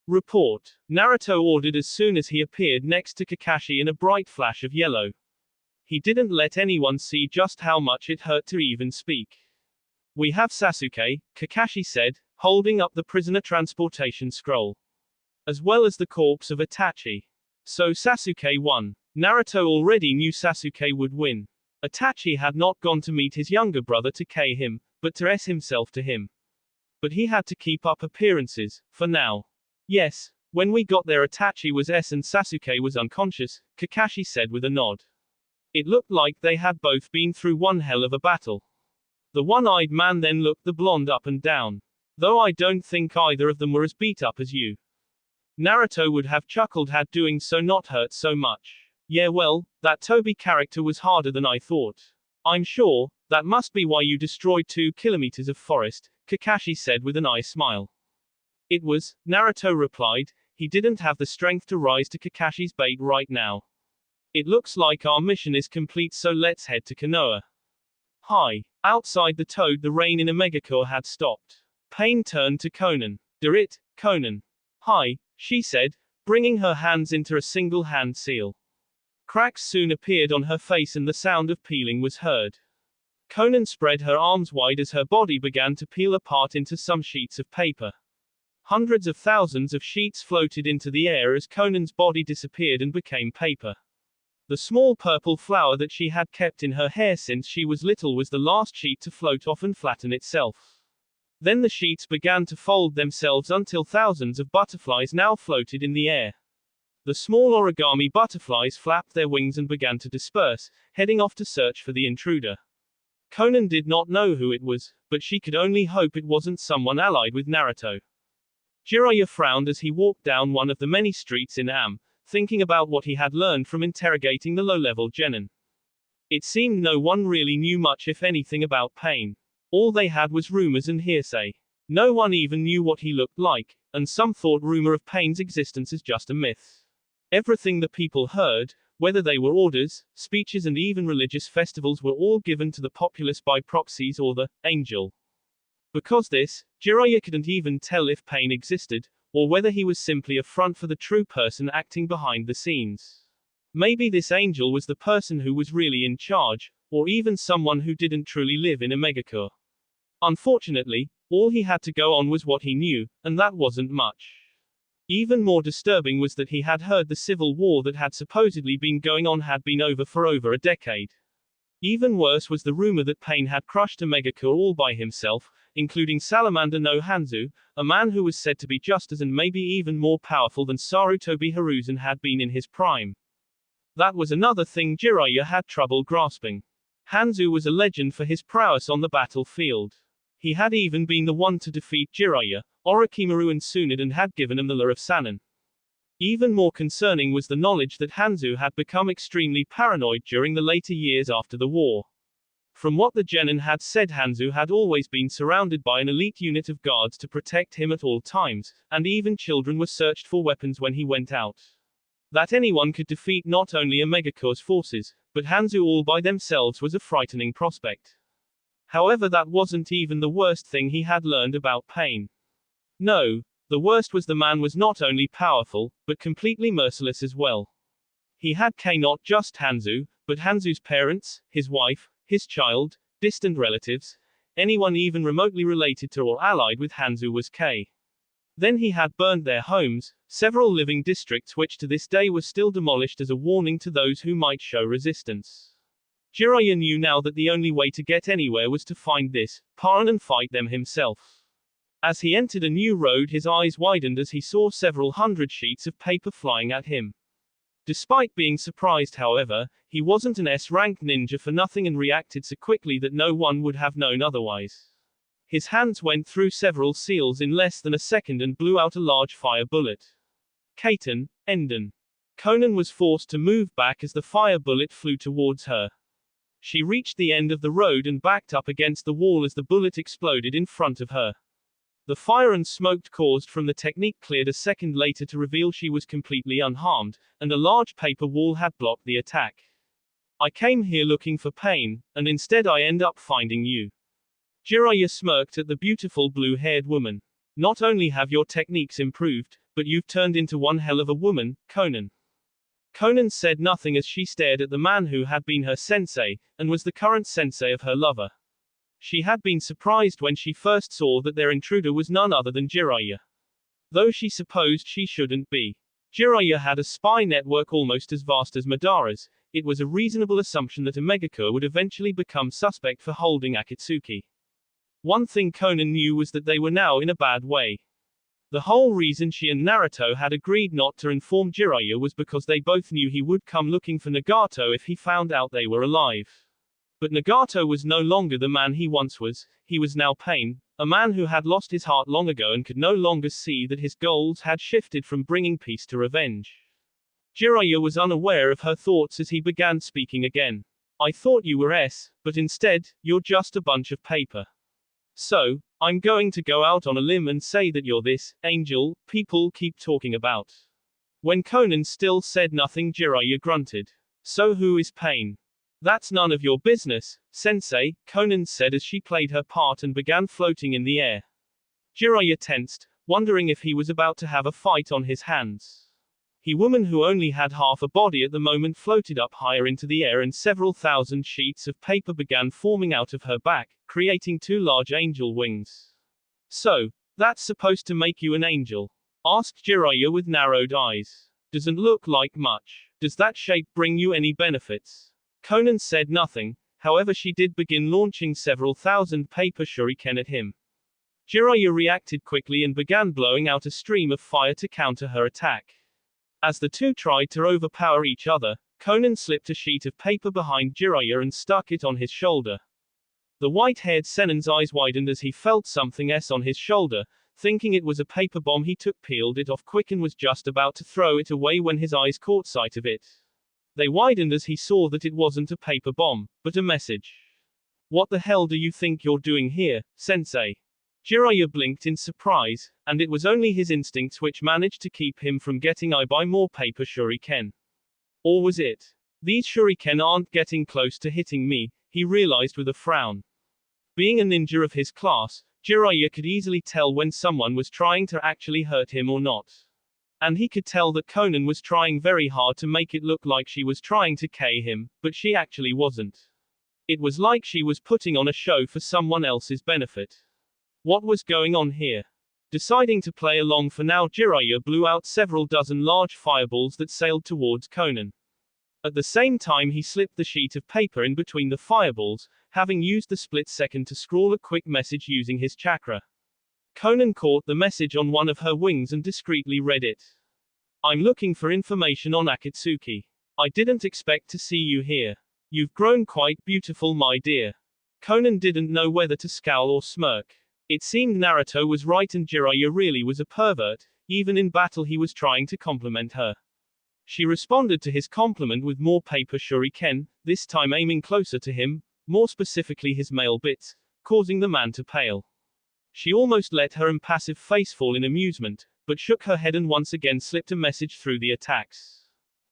Report. Naruto ordered as soon as he appeared next to Kakashi in a bright flash of yellow. He didn't let anyone see just how much it hurt to even speak. We have Sasuke, Kakashi said, holding up the prisoner transportation scroll. As well as the corpse of Itachi. So Sasuke won. Naruto already knew Sasuke would win. Itachi had not gone to meet his younger brother to K him, but to S himself to him. But he had to keep up appearances, for now. Yes, when we got there Itachi was S and Sasuke was unconscious, Kakashi said with a nod. It looked like they had both been through one hell of a battle. The one-eyed man then looked the blonde up and down. Though I don't think either of them were as beat up as you. Naruto would have chuckled had doing so not hurt so much. Yeah well, that Toby character was harder than I thought. I'm sure, that must be why you destroyed 2 kilometers of forest, Kakashi said with an eye smile. It was, Naruto replied, he didn't have the strength to rise to Kakashi's bait right now. It looks like our mission is complete so let's head to Konoha. Hi. Outside the toad the rain in Omegacore had stopped. Pain turned to Conan. It, Conan. Hi, she said, bringing her hands into a single hand seal. Cracks soon appeared on her face and the sound of peeling was heard. Conan spread her arms wide as her body began to peel apart into some sheets of paper. Hundreds of thousands of sheets floated into the air as Conan's body disappeared and became paper. The small purple flower that she had kept in her hair since she was little was the last sheet to float off and flatten itself. Then the sheets began to fold themselves until thousands of butterflies now floated in the air. The small origami butterflies flapped their wings and began to disperse, heading off to search for the intruder. Conan did not know who it was, but she could only hope it wasn't someone allied with Naruto. Jiraiya frowned as he walked down one of the many streets in Am, thinking about what he had learned from interrogating the low-level genin. It seemed no one really knew much if anything about Pain. All they had was rumors and hearsay. No one even knew what he looked like, and some thought rumor of Pain's existence as just a myth. Everything the people heard, whether they were orders, speeches and even religious festivals were all given to the populace by proxies or the angel. Because this, Jiraiya couldn't even tell if Pain existed, or whether he was simply a front for the true person acting behind the scenes. Maybe this angel was the person who was really in charge, or even someone who didn't truly live in Omegacore. Unfortunately, all he had to go on was what he knew, and that wasn't much. Even more disturbing was that he had heard the civil war that had supposedly been going on had been over for over a decade. Even worse was the rumor that Pain had crushed Omegacore all by himself, including Salamander no Hanzo, a man who was said to be just as and maybe even more powerful than Sarutobi Hiruzen had been in his prime. That was another thing Jiraiya had trouble grasping. Hanzo was a legend for his prowess on the battlefield. He had even been the one to defeat Jiraiya, Orochimaru and Tsunade and had given him the lure of Sannin. Even more concerning was the knowledge that Hanzo had become extremely paranoid during the later years after the war. From what the genin had said, Hanzo had always been surrounded by an elite unit of guards to protect him at all times, and even children were searched for weapons when he went out. That anyone could defeat not only Omegacore's forces, but Hanzo all by themselves was a frightening prospect. However, that wasn't even the worst thing he had learned about Pain. No, the worst was the man was not only powerful, but completely merciless as well. He had not just Hanzo, but Hanzo's parents, his wife, his child, distant relatives, anyone even remotely related to or allied with Hanzo was K. Then he had burned their homes, several living districts which to this day were still demolished as a warning to those who might show resistance. Jiraiya knew now that the only way to get anywhere was to find this Paran and fight them himself. As he entered a new road, his eyes widened as he saw several hundred sheets of paper flying at him. Despite being surprised, however, he wasn't an S-rank ninja for nothing and reacted so quickly that no one would have known otherwise. His hands went through several seals in less than a second and blew out a large fire bullet. Kaiten, Enden. Conan was forced to move back as the fire bullet flew towards her. She reached the end of the road and backed up against the wall as the bullet exploded in front of her. The fire and smoke caused from the technique cleared a second later to reveal she was completely unharmed, and a large paper wall had blocked the attack. I came here looking for Pain, and instead I end up finding you. Jiraiya smirked at the beautiful blue-haired woman. Not only have your techniques improved, but you've turned into one hell of a woman, Conan. Conan said nothing as she stared at the man who had been her sensei, and was the current sensei of her lover. She had been surprised when she first saw that their intruder was none other than Jiraiya. Though she supposed she shouldn't be. Jiraiya had a spy network almost as vast as Madara's. It was a reasonable assumption that Omegakure would eventually become suspect for holding Akatsuki. One thing Conan knew was that they were now in a bad way. The whole reason she and Naruto had agreed not to inform Jiraiya was because they both knew he would come looking for Nagato if he found out they were alive. But Nagato was no longer the man he once was, he was now Pain, a man who had lost his heart long ago and could no longer see that his goals had shifted from bringing peace to revenge. Jiraiya was unaware of her thoughts as he began speaking again. I thought you were but instead, you're just a bunch of paper. So, I'm going to go out on a limb and say that you're this angel people keep talking about. When Conan still said nothing, Jiraiya grunted. So who is Pain? That's none of your business, sensei, Conan said as she played her part and began floating in the air. Jiraiya tensed, wondering if he was about to have a fight on his hands. The woman who only had half a body at the moment floated up higher into the air and several thousand sheets of paper began forming out of her back, creating two large angel wings. So, that's supposed to make you an angel? Asked Jiraiya with narrowed eyes. Doesn't look like much. Does that shape bring you any benefits? Conan said nothing, however she did begin launching several thousand paper shuriken at him. Jiraiya reacted quickly and began blowing out a stream of fire to counter her attack. As the two tried to overpower each other, Conan slipped a sheet of paper behind Jiraiya and stuck it on his shoulder. The white-haired Sennin's eyes widened as he felt something on his shoulder. Thinking it was a paper bomb, he peeled it off quick and was just about to throw it away when his eyes caught sight of it. They widened as he saw that it wasn't a paper bomb, but a message. What the hell do you think you're doing here, sensei? Jiraiya blinked in surprise, and it was only his instincts which managed to keep him from getting by more paper shuriken. Or was it? These shuriken aren't getting close to hitting me, he realized with a frown. Being a ninja of his class, Jiraiya could easily tell when someone was trying to actually hurt him or not. And he could tell that Conan was trying very hard to make it look like she was trying to KO him, but she actually wasn't. It was like she was putting on a show for someone else's benefit. What was going on here? Deciding to play along for now, Jiraiya blew out several dozen large fireballs that sailed towards Conan. At the same time, he slipped the sheet of paper in between the fireballs, having used the split second to scrawl a quick message using his chakra. Conan caught the message on one of her wings and discreetly read it. I'm looking for information on Akatsuki. I didn't expect to see you here. You've grown quite beautiful, my dear. Conan didn't know whether to scowl or smirk. It seemed Naruto was right and Jiraiya really was a pervert. Even in battle he was trying to compliment her. She responded to his compliment with more paper shuriken, this time aiming closer to him, more specifically his male bits, causing the man to pale. She almost let her impassive face fall in amusement, but shook her head and once again slipped a message through the attacks.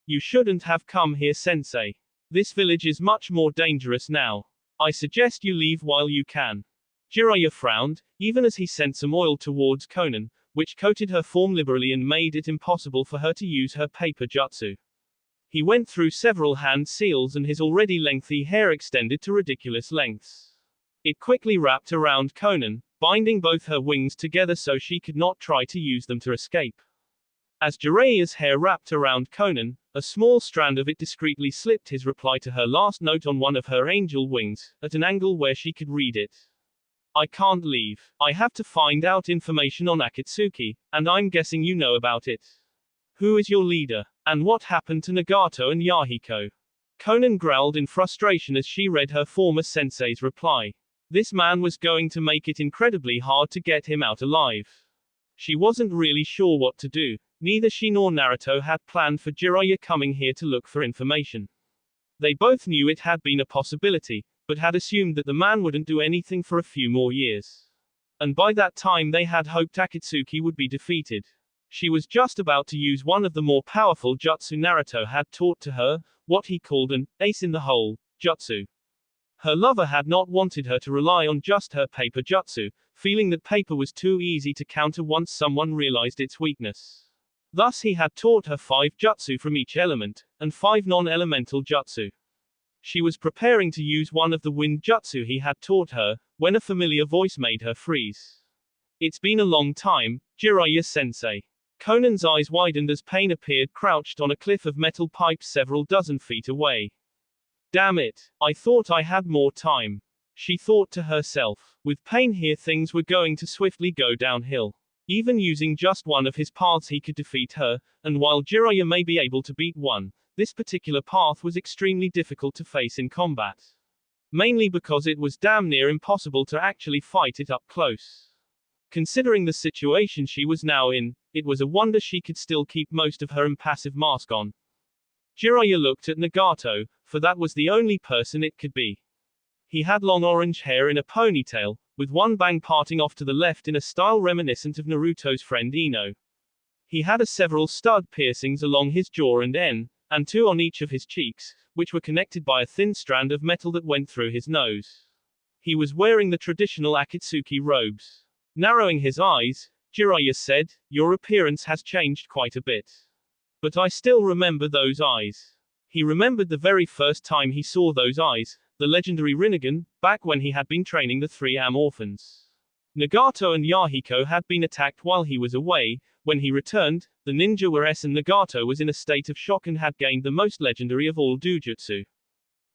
You shouldn't have come here, sensei. This village is much more dangerous now. I suggest you leave while you can. Jiraiya frowned, even as he sent some oil towards Conan, which coated her form liberally and made it impossible for her to use her paper jutsu. He went through several hand seals and his already lengthy hair extended to ridiculous lengths. It quickly wrapped around Conan, binding both her wings together so she could not try to use them to escape. As Jiraiya's hair wrapped around Conan, a small strand of it discreetly slipped his reply to her last note on one of her angel wings, at an angle where she could read it. I can't leave. I have to find out information on Akatsuki, and I'm guessing you know about it. Who is your leader? And what happened to Nagato and Yahiko? Conan growled in frustration as she read her former sensei's reply. This man was going to make it incredibly hard to get him out alive. She wasn't really sure what to do. Neither she nor Naruto had planned for Jiraiya coming here to look for information. They both knew it had been a possibility, but had assumed that the man wouldn't do anything for a few more years. And by that time they had hoped Akatsuki would be defeated. She was just about to use one of the more powerful jutsu Naruto had taught to her, what he called an ace in the hole jutsu. Her lover had not wanted her to rely on just her paper jutsu, feeling that paper was too easy to counter once someone realized its weakness. Thus he had taught her 5 jutsu from each element, and 5 non-elemental jutsu. She was preparing to use one of the wind jutsu he had taught her, when a familiar voice made her freeze. It's been a long time, Jiraiya sensei. Conan's eyes widened as Pain appeared crouched on a cliff of metal pipes several dozen feet away. Damn it, I thought I had more time. She thought to herself. With Pain here things were going to swiftly go downhill. Even using just one of his paths he could defeat her, and while Jiraiya may be able to beat one, this particular path was extremely difficult to face in combat. Mainly because it was damn near impossible to actually fight it up close. Considering the situation she was now in, it was a wonder she could still keep most of her impassive mask on. Jiraiya looked at Nagato, for that was the only person it could be. He had long orange hair in a ponytail, with one bang parting off to the left in a style reminiscent of Naruto's friend Ino. He had several stud piercings along his jaw and two on each of his cheeks, which were connected by a thin strand of metal that went through his nose. He was wearing the traditional Akatsuki robes. Narrowing his eyes, Jiraiya said, "Your appearance has changed quite a bit. But I still remember those eyes." He remembered the very first time he saw those eyes, the legendary Rinnegan, back when he had been training the 3 orphans. Nagato and Yahiko had been attacked while he was away. When he returned, the ninja were and Nagato was in a state of shock and had gained the most legendary of all Dujutsu.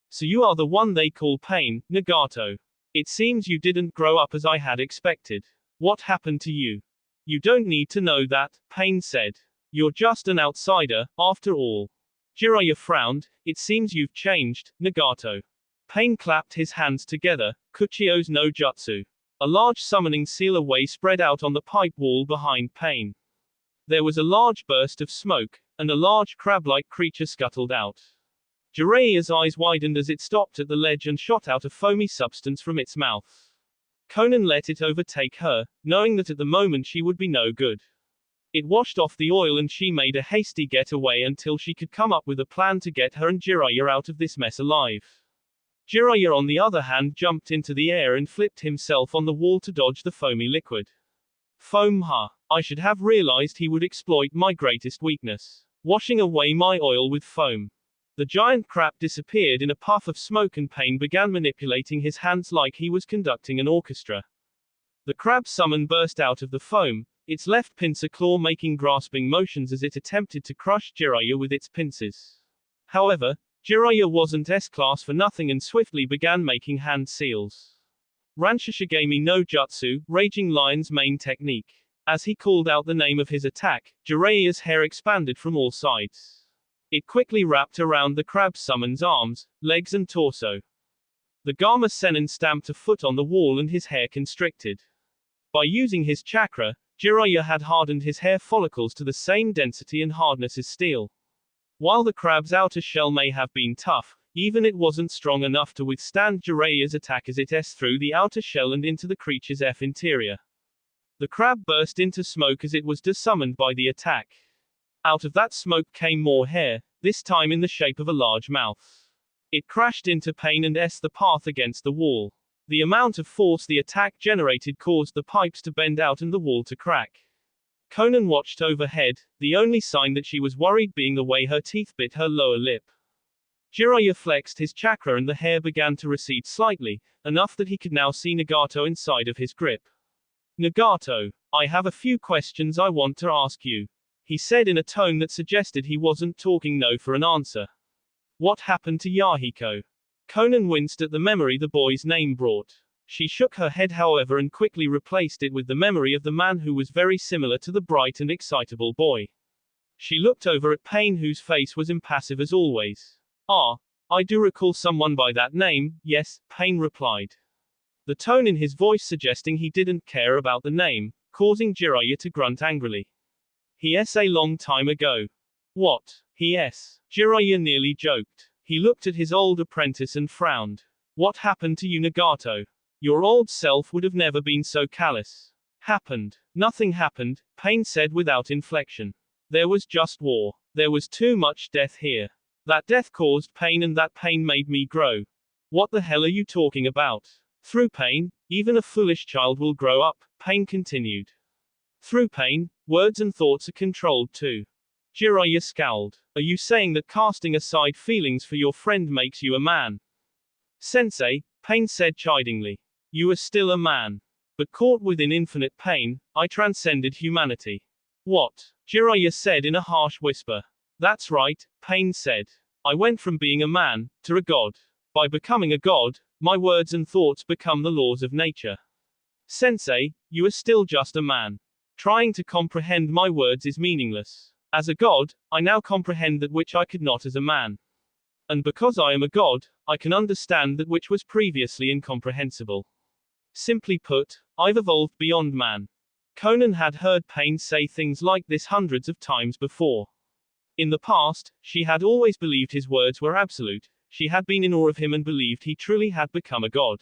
"So you are the one they call Pain, Nagato. It seems you didn't grow up as I had expected. What happened to you?" "You don't need to know that," Pain said. "You're just an outsider, after all." Jiraiya frowned. "It seems you've changed, Nagato." Pain clapped his hands together. Kuchio's no jutsu. A large summoning seal away spread out on the pipe wall behind Pain. There was a large burst of smoke, and a large crab-like creature scuttled out. Jiraiya's eyes widened as it stopped at the ledge and shot out a foamy substance from its mouth. Conan let it overtake her, knowing that at the moment she would be no good. It washed off the oil and she made a hasty getaway until she could come up with a plan to get her and Jiraiya out of this mess alive. Jiraiya on the other hand jumped into the air and flipped himself on the wall to dodge the foamy liquid. Foam, huh? I should have realized he would exploit my greatest weakness. Washing away my oil with foam. The giant crab disappeared in a puff of smoke and Pain began manipulating his hands like he was conducting an orchestra. The crab summon burst out of the foam, its left pincer claw making grasping motions as it attempted to crush Jiraiya with its pincers. However, Jiraiya wasn't S-class for nothing and swiftly began making hand seals. Ranshishigami no Jutsu, Raging Lion's main technique. As he called out the name of his attack, Jiraiya's hair expanded from all sides. It quickly wrapped around the crab summon's arms, legs and torso. The Gama Sennin stamped a foot on the wall and his hair constricted. By using his chakra, Jiraiya had hardened his hair follicles to the same density and hardness as steel. While the crab's outer shell may have been tough, even it wasn't strong enough to withstand Jiraiya's attack as it S through the outer shell and into the creature's interior. The crab burst into smoke as it was desummoned by the attack. Out of that smoke came more hair, this time in the shape of a large mouth. It crashed into Pain and the path against the wall. The amount of force the attack generated caused the pipes to bend out and the wall to crack. Conan watched overhead, the only sign that she was worried being the way her teeth bit her lower lip. Jiraiya flexed his chakra and the hair began to recede slightly, enough that he could now see Nagato inside of his grip. "Nagato, I have a few questions I want to ask you," he said in a tone that suggested he wasn't talking no for an answer. "What happened to Yahiko?" Conan winced at the memory the boy's name brought. She shook her head however and quickly replaced it with the memory of the man who was very similar to the bright and excitable boy. She looked over at Pain whose face was impassive as always. "Ah, I do recall someone by that name, yes," Pain replied. The tone in his voice suggesting he didn't care about the name, causing Jiraiya to grunt angrily. "He a long time ago." "What? He s?" Jiraiya nearly joked. He looked at his old apprentice and frowned. "What happened to you, Nagato? Your old self would have never been so callous." "Happened? Nothing happened," Pain said without inflection. "There was just war. There was too much death here. That death caused pain and that pain made me grow." "What the hell are you talking about?" "Through pain, even a foolish child will grow up," Pain continued. "Through pain, words and thoughts are controlled too." Jiraiya scowled. "Are you saying that casting aside feelings for your friend makes you a man?" "Sensei," Pain said chidingly. "You are still a man. But caught within infinite pain, I transcended humanity. What? Jiraiya said in a harsh whisper. That's right, Pain said. I went from being a man to a god. By becoming a god, my words and thoughts become the laws of nature. Sensei, you are still just a man. Trying to comprehend my words is meaningless. As a god, I now comprehend that which I could not as a man. And because I am a god, I can understand that which was previously incomprehensible. Simply put, I've evolved beyond man. Conan had heard Pain say things like this hundreds of times before. In the past, she had always believed his words were absolute, she had been in awe of him and believed he truly had become a god.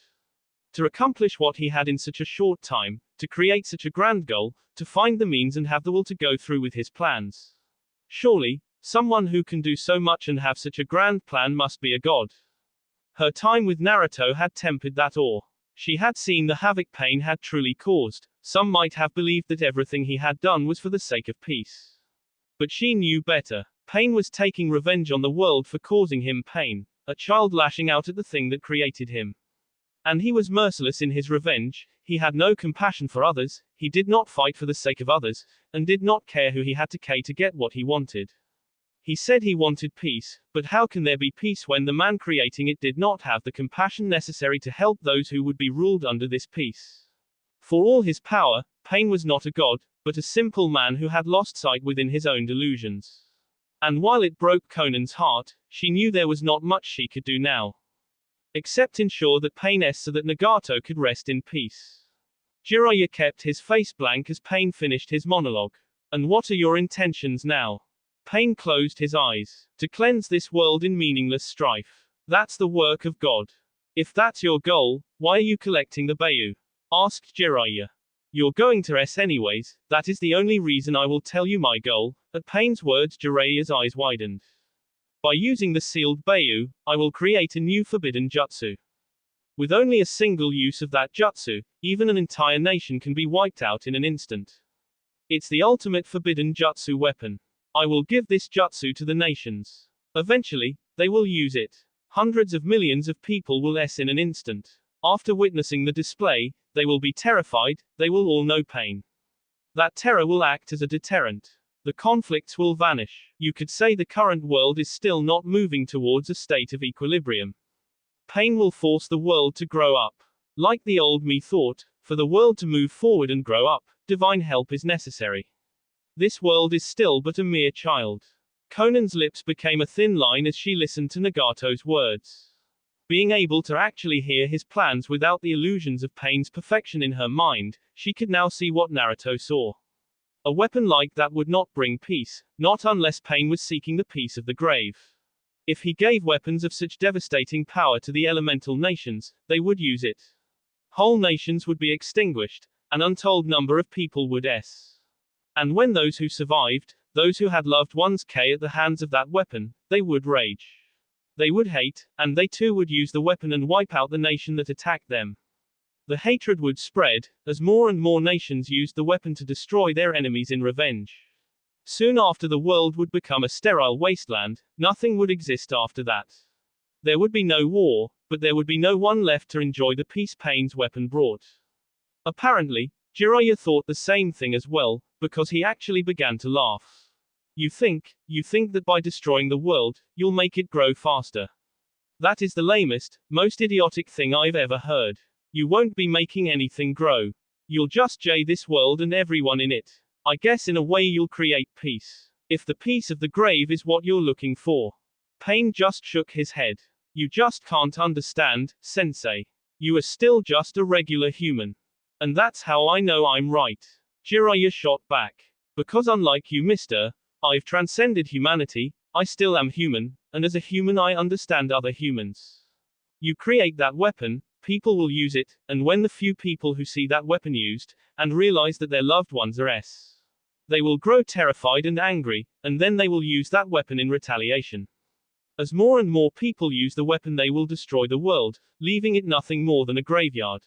To accomplish what he had in such a short time, to create such a grand goal, to find the means and have the will to go through with his plans. Surely, someone who can do so much and have such a grand plan must be a god. Her time with Naruto had tempered that awe. She had seen the havoc Pain had truly caused. Some might have believed that everything he had done was for the sake of peace. But she knew better. Pain was taking revenge on the world for causing him pain, a child lashing out at the thing that created him. And he was merciless in his revenge, he had no compassion for others, he did not fight for the sake of others, and did not care who he had to kill to get what he wanted. He said he wanted peace, but how can there be peace when the man creating it did not have the compassion necessary to help those who would be ruled under this peace? For all his power, Pain was not a god, but a simple man who had lost sight within his own delusions. And while it broke Conan's heart, she knew there was not much she could do now. Except ensure that Pain so that Nagato could rest in peace. Jiraiya kept his face blank as Pain finished his monologue. And what are your intentions now? Pain closed his eyes. To cleanse this world in meaningless strife. That's the work of God. If that's your goal, why are you collecting the Bayou? Asked Jiraiya. You're going to anyways, that is the only reason I will tell you my goal. At Pain's words Jiraiya's eyes widened. By using the sealed Bayou, I will create a new forbidden jutsu. With only a single use of that jutsu, even an entire nation can be wiped out in an instant. It's the ultimate forbidden jutsu weapon. I will give this jutsu to the nations. Eventually, they will use it. Hundreds of millions of people will in an instant. After witnessing the display, they will be terrified, they will all know Pain. That terror will act as a deterrent. The conflicts will vanish. You could say the current world is still not moving towards a state of equilibrium. Pain will force the world to grow up. Like the old me thought, for the world to move forward and grow up, divine help is necessary. This world is still but a mere child. Conan's lips became a thin line as she listened to Nagato's words. Being able to actually hear his plans without the illusions of Pain's perfection in her mind, she could now see what Naruto saw. A weapon like that would not bring peace, not unless Pain was seeking the peace of the grave. If he gave weapons of such devastating power to the elemental nations, they would use it. Whole nations would be extinguished, an untold number of people would And when those who survived, those who had loved ones at the hands of that weapon, they would rage. They would hate, and they too would use the weapon and wipe out the nation that attacked them. The hatred would spread, as more and more nations used the weapon to destroy their enemies in revenge. Soon after the world would become a sterile wasteland, nothing would exist after that. There would be no war, but there would be no one left to enjoy the peace Pain's weapon brought. Apparently, Jiraiya thought the same thing as well, because he actually began to laugh. You think that by destroying the world, you'll make it grow faster. That is the lamest, most idiotic thing I've ever heard. You won't be making anything grow. You'll just this world and everyone in it. I guess in a way you'll create peace. If the peace of the grave is what you're looking for. Pain just shook his head. You just can't understand, Sensei. You are still just a regular human. And that's how I know I'm right. Jiraiya shot back. Because unlike you, mister, I've transcended humanity, I still am human, and as a human I understand other humans. You create that weapon, people will use it, and when the few people who see that weapon used, and realize that their loved ones are they will grow terrified and angry, and then they will use that weapon in retaliation. As more and more people use the weapon they will destroy the world, leaving it nothing more than a graveyard.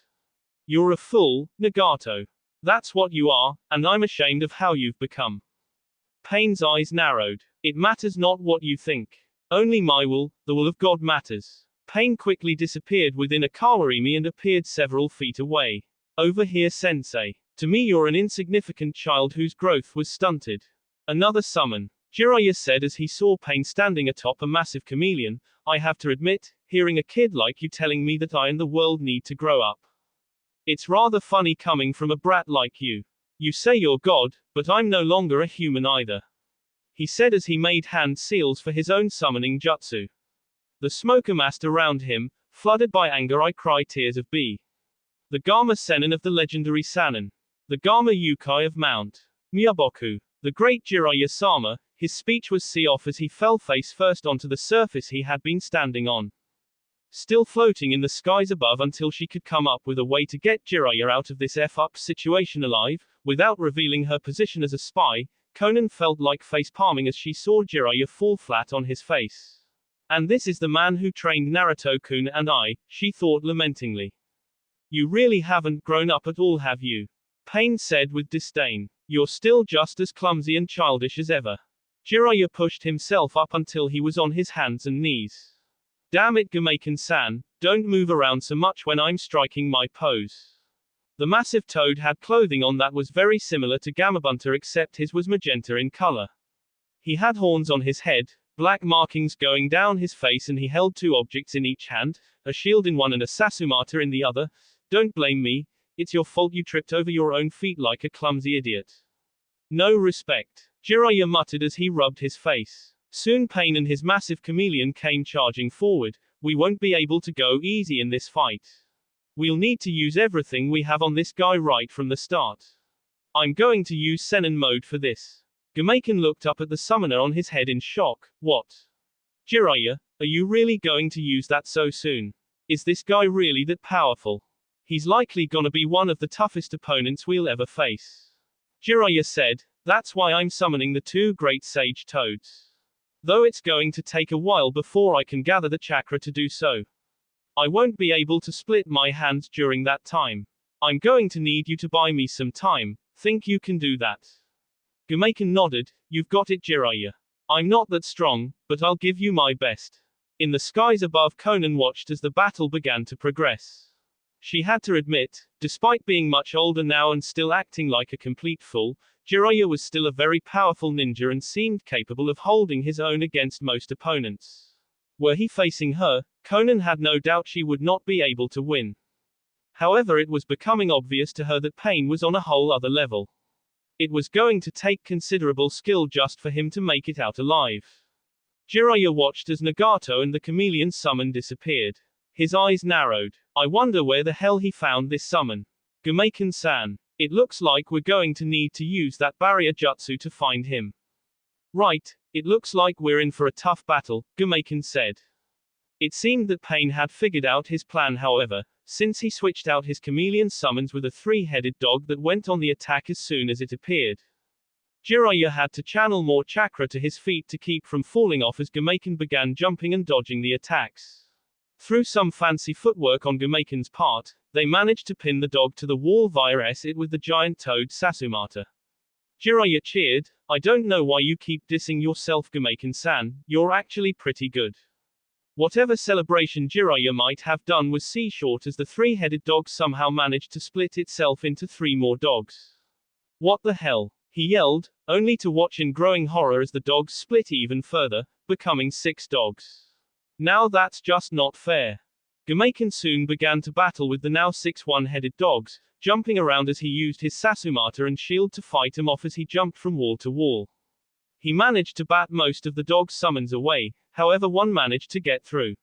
You're a fool, Nagato. That's what you are, and I'm ashamed of how you've become. Pain's eyes narrowed. It matters not what you think. Only my will, the will of God matters. Pain quickly disappeared within a kawarimi and appeared several feet away. Over here, Sensei. To me you're an insignificant child whose growth was stunted. Another summon. Jiraiya said as he saw Pain standing atop a massive chameleon. I have to admit, hearing a kid like you telling me that I and the world need to grow up. It's rather funny coming from a brat like you. You say you're God, but I'm no longer a human either. He said as he made hand seals for his own summoning jutsu. The smoke amassed around him. Flooded by anger I cry tears of B. The Gama Sennin of the legendary Sannin. The Gama Yukai of Mount Myaboku. The great Jiraiya Sama. His speech was see off as he fell face first onto the surface he had been standing on. Still floating in the skies above until she could come up with a way to get Jiraiya out of this F-up situation alive, without revealing her position as a spy. Conan felt like face-palming as she saw Jiraiya fall flat on his face. And this is the man who trained Naruto-kun and I, she thought lamentingly. You really haven't grown up at all, have you? Pain said with disdain. You're still just as clumsy and childish as ever. Jiraiya pushed himself up until he was on his hands and knees. Damn it, Gameken-san, don't move around so much when I'm striking my pose. The massive toad had clothing on that was very similar to Gamabunta except his was magenta in color. He had horns on his head, black markings going down his face, and he held two objects in each hand, a shield in one and a Sasumata in the other. Don't blame me, it's your fault you tripped over your own feet like a clumsy idiot. No respect. Jiraiya muttered as he rubbed his face. Soon Pain and his massive chameleon came charging forward. We won't be able to go easy in this fight. We'll need to use everything we have on this guy right from the start. I'm going to use Sennin mode for this. Gameken looked up at the summoner on his head in shock. What? Jiraiya, are you really going to use that so soon? Is this guy really that powerful? He's likely gonna be one of the toughest opponents we'll ever face. Jiraiya said, that's why I'm summoning the two great sage toads. Though it's going to take a while before I can gather the chakra to do so. I won't be able to split my hands during that time. I'm going to need you to buy me some time. Think you can do that? Gameken nodded. You've got it, Jiraiya. I'm not that strong, but I'll give you my best. In the skies above, Conan watched as the battle began to progress. She had to admit, despite being much older now and still acting like a complete fool, Jiraiya was still a very powerful ninja and seemed capable of holding his own against most opponents. Were he facing her, Conan had no doubt she would not be able to win. However, it was becoming obvious to her that Pain was on a whole other level. It was going to take considerable skill just for him to make it out alive. Jiraiya watched as Nagato and the chameleon summon disappeared. His eyes narrowed. I wonder where the hell he found this summon. Gameken-san. It looks like we're going to need to use that barrier jutsu to find him. Right, it looks like we're in for a tough battle, Gameken said. It seemed that Pain had figured out his plan, however, since he switched out his chameleon summons with a three-headed dog that went on the attack as soon as it appeared. Jiraiya had to channel more chakra to his feet to keep from falling off as Gameken began jumping and dodging the attacks. Through some fancy footwork on Gameken's part, they managed to pin the dog to the wall via it with the giant toad Sasumata. Jiraiya cheered, I don't know why you keep dissing yourself, Gameken-san, you're actually pretty good. Whatever celebration Jiraiya might have done was short as the three-headed dog somehow managed to split itself into three more dogs. What the hell? He yelled, only to watch in growing horror as the dogs split even further, becoming 6 dogs. Now that's just not fair. Gameken soon began to battle with the now 6 one-headed dogs, jumping around as he used his Sasumata and shield to fight him off as he jumped from wall to wall. He managed to bat most of the dog's summons away, however one managed to get through.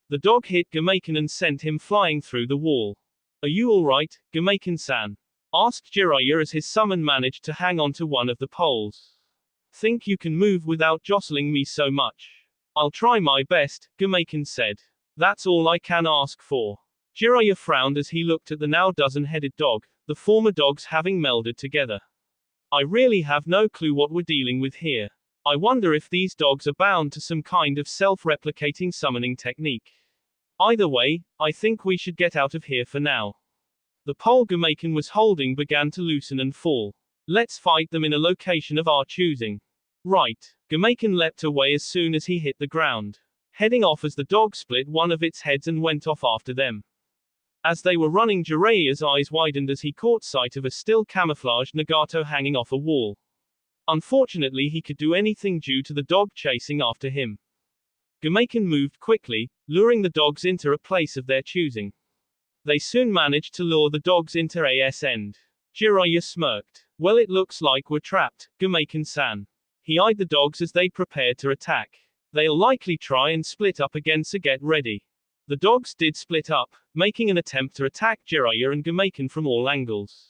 The dog hit Gameken and sent him flying through the wall. Are you alright, Gameken-san? Asked Jiraiya as his summon managed to hang onto one of the poles. Think you can move without jostling me so much? I'll try my best, Gameken said. That's all I can ask for. Jiraiya frowned as he looked at the now dozen-headed dog, the former dogs having melded together. I really have no clue what we're dealing with here. I wonder if these dogs are bound to some kind of self-replicating summoning technique. Either way, I think we should get out of here for now. The pole Gameken was holding began to loosen and fall. Let's fight them in a location of our choosing. Right. Gameken leapt away as soon as he hit the ground, heading off as the dog split one of its heads and went off after them. As they were running, Jiraiya's eyes widened as he caught sight of a still camouflaged Nagato hanging off a wall. Unfortunately, he could do anything due to the dog chasing after him. Gamaken moved quickly, luring the dogs into a place of their choosing. They soon managed to lure the dogs into AS end. Jiraiya smirked. Well, it looks like we're trapped, Gamaken-san. He eyed the dogs as they prepared to attack. They'll likely try and split up again, so get ready. The dogs did split up, making an attempt to attack Jiraiya and Gamaken from all angles.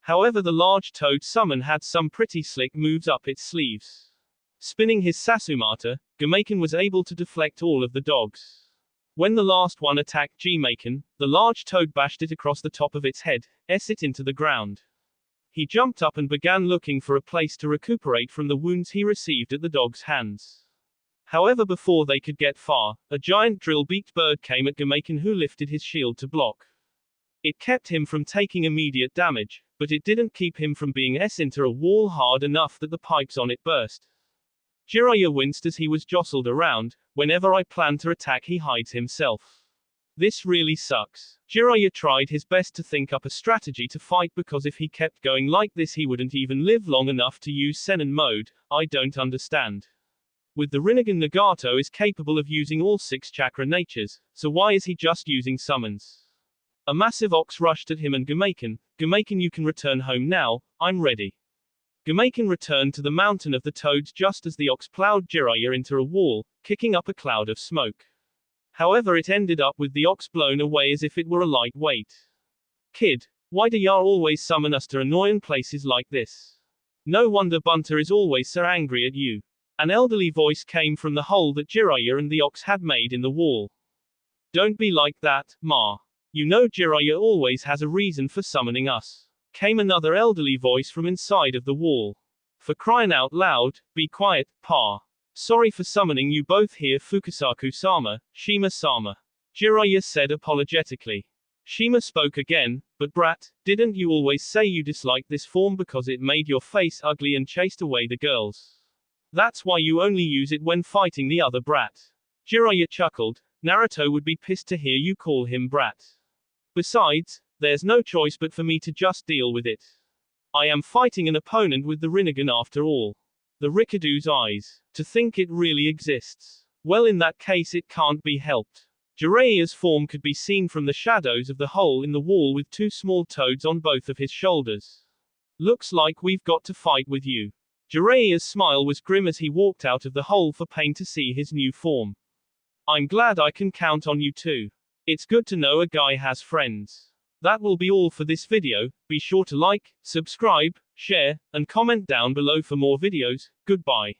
However, the large toad summon had some pretty slick moves up its sleeves. Spinning his Sasumata, Gamaken was able to deflect all of the dogs. When the last one attacked Gamaken, the large toad bashed it across the top of its head, it into the ground. He jumped up and began looking for a place to recuperate from the wounds he received at the dog's hands. However, before they could get far, a giant drill-beaked bird came at Gamaken, who lifted his shield to block. It kept him from taking immediate damage, but it didn't keep him from being into a wall hard enough that the pipes on it burst. Jiraiya winced as he was jostled around. Whenever I plan to attack, he hides himself. This really sucks. Jiraiya tried his best to think up a strategy to fight, because if he kept going like this, he wouldn't even live long enough to use Senin mode. I don't understand. With the Rinnegan, Nagato is capable of using all 6 chakra natures, so why is he just using summons? A massive ox rushed at him and Gamaken. Gamaken, you can return home now, I'm ready. Gamaken returned to the mountain of the toads just as the ox plowed Jiraiya into a wall, kicking up a cloud of smoke. However, it ended up with the ox blown away as if it were a lightweight. Kid, why do ya always summon us to annoying places like this? No wonder Bunter is always so angry at you. An elderly voice came from the hole that Jiraiya and the ox had made in the wall. Don't be like that, Ma. You know Jiraiya always has a reason for summoning us. Came another elderly voice from inside of the wall. For crying out loud, be quiet, Pa. Sorry for summoning you both here, Fukasaku-sama, Shima-sama. Jiraiya said apologetically. Shima spoke again, but brat, didn't you always say you disliked this form because it made your face ugly and chased away the girls? That's why you only use it when fighting the other brat. Jiraiya chuckled. Naruto would be pissed to hear you call him brat. Besides, there's no choice but for me to just deal with it. I am fighting an opponent with the Rinnegan after all. The Rikadu's eyes. To think it really exists. Well, in that case it can't be helped. Jiraiya's form could be seen from the shadows of the hole in the wall with 2 small toads on both of his shoulders. Looks like we've got to fight with you. Jiraiya's smile was grim as he walked out of the hole for Pain to see his new form. I'm glad I can count on you too. It's good to know a guy has friends. That will be all for this video. Be sure to like, subscribe, share, and comment down below for more videos. Goodbye.